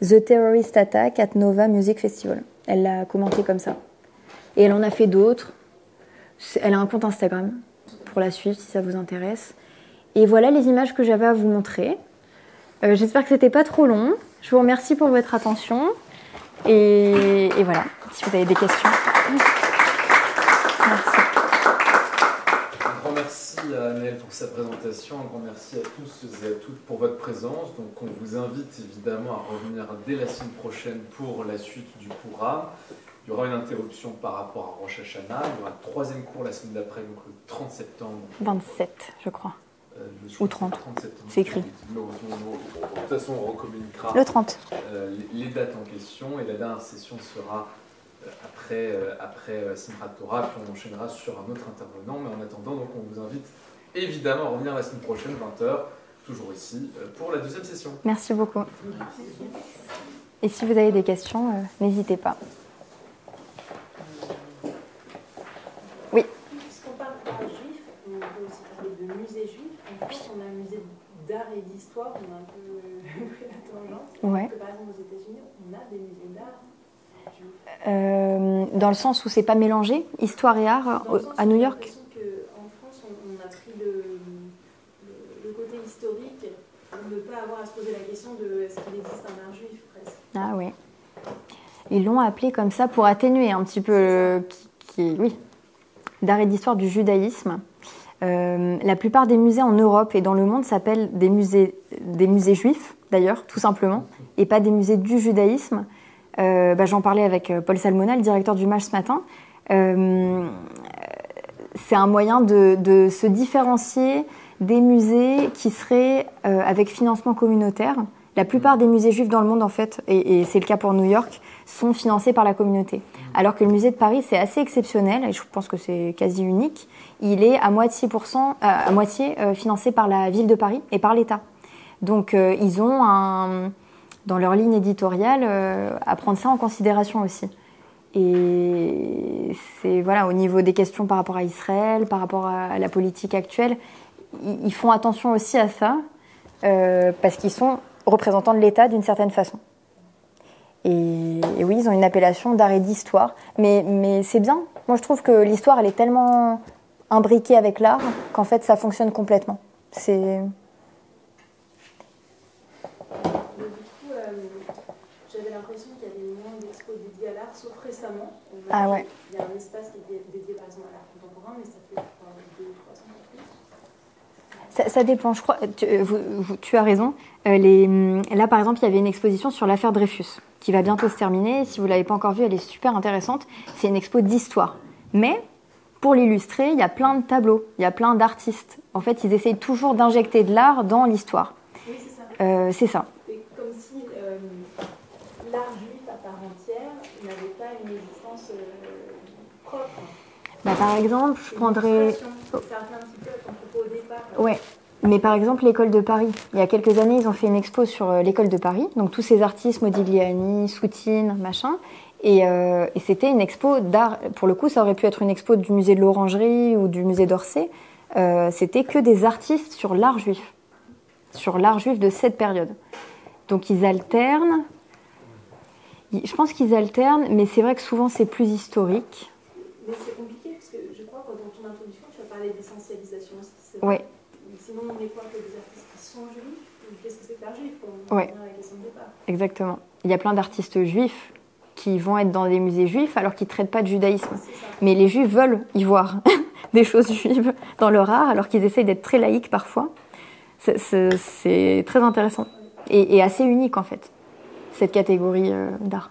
The Terrorist Attack at Nova Music Festival. Elle l'a commenté comme ça. Et elle en a fait d'autres. Elle a un compte Instagram pour la suivre si ça vous intéresse. Et voilà les images que j'avais à vous montrer. J'espère que c'était pas trop long. Je vous remercie pour votre attention. Et voilà, si vous avez des questions. Merci. Un grand merci à Anaëlle pour sa présentation. Un grand merci à tous et à toutes pour votre présence. Donc on vous invite évidemment à revenir dès la semaine prochaine pour la suite du programme. Il y aura une interruption par rapport à Rosh Hashanah. Il y aura le 3e cours la semaine d'après, donc le 30 septembre. 27, je crois. Ou 30. C'est écrit. De toute façon, on recommuniquera le 30. Les dates en question. Et la dernière session sera après Simchat Torah. Puis on enchaînera sur un autre intervenant. Mais en attendant, donc, on vous invite évidemment à revenir la semaine prochaine, 20h, toujours ici, pour la 2e session. Merci beaucoup. Et si vous avez des questions, n'hésitez pas. Oui. Puisqu'on parle d'art juif, on peut aussi parler de musée juif. En France, on a un musée d'art et d'histoire, on a un peu pris la tangente. Ouais. Par exemple, aux États-Unis, on a des musées d'art juif. Dans le sens où c'est pas mélangé, histoire et art, à New York. J'ai l'impression qu'en France, on a pris le côté historique pour ne pas avoir à se poser la question de est-ce qu'il existe un art juif presque. Ah oui. Ils l'ont appelé comme ça pour atténuer un petit peu oui, d'art et d'histoire du judaïsme. La plupart des musées en Europe et dans le monde s'appellent des musées juifs, d'ailleurs, tout simplement, et pas des musées du judaïsme. J'en parlais avec Paul Salmona, le directeur du MAJ ce matin. C'est un moyen de se différencier des musées qui seraient avec financement communautaire. La plupart des musées juifs dans le monde, en fait, et c'est le cas pour New York, sont financés par la communauté. Alors que le musée de Paris, c'est assez exceptionnel, et je pense que c'est quasi unique. Il est à moitié financé par la ville de Paris et par l'État. Donc, ils ont dans leur ligne éditoriale à prendre ça en considération aussi. Et c'est au niveau des questions par rapport à Israël, par rapport à la politique actuelle, ils font attention aussi à ça, parce qu'ils sont représentants de l'État d'une certaine façon. Et oui, ils ont une appellation d'art et d'histoire, mais c'est bien. Moi, je trouve que l'histoire, elle est tellement imbriquée avec l'art qu'en fait, ça fonctionne complètement. J'avais l'impression qu'il y avait moins d'expos dédiés à l'art, sauf récemment. Ah ouais. Il y a un espace qui est dédié par exemple à l'art contemporain, mais ça fait 2 ou 3 ans de plus. Ça dépend, je crois. Tu as raison. Là, par exemple, il y avait une exposition sur l'affaire Dreyfus, qui va bientôt se terminer. Si vous ne l'avez pas encore vue, elle est super intéressante. C'est une expo d'histoire. Mais, pour l'illustrer, il y a plein de tableaux, il y a plein d'artistes. En fait, ils essayent toujours d'injecter de l'art dans l'histoire. Oui, c'est ça. C'est ça. C'est comme si l'art juif à part entière n'avait pas une existence propre. Par exemple, je prendrais... Ça revient un petit peu à ton propos au départ. Ouais. Mais par exemple, l'école de Paris. Il y a quelques années, ils ont fait une expo sur l'école de Paris. Donc tous ces artistes, Modigliani, Soutine, machin. Et c'était une expo d'art. Pour le coup, ça aurait pu être une expo du musée de l'Orangerie ou du musée d'Orsay. C'était que des artistes sur l'art juif. Sur l'art juif de cette période. Donc ils alternent. Je pense qu'ils alternent, mais c'est vrai que souvent c'est plus historique. Mais c'est compliqué, parce que je crois que dans ton introduction, tu as parlé d'essentialisation. Oui. Sinon, on n'est quoi que des artistes qui sont juifs. Qu'est-ce que c'est que l'art juif? Oui. La question de départ. Exactement. Il y a plein d'artistes juifs qui vont être dans des musées juifs alors qu'ils ne traitent pas de judaïsme. Mais les juifs veulent y voir des choses juives dans leur art alors qu'ils essayent d'être très laïques parfois. C'est très intéressant et assez unique en fait, cette catégorie d'art.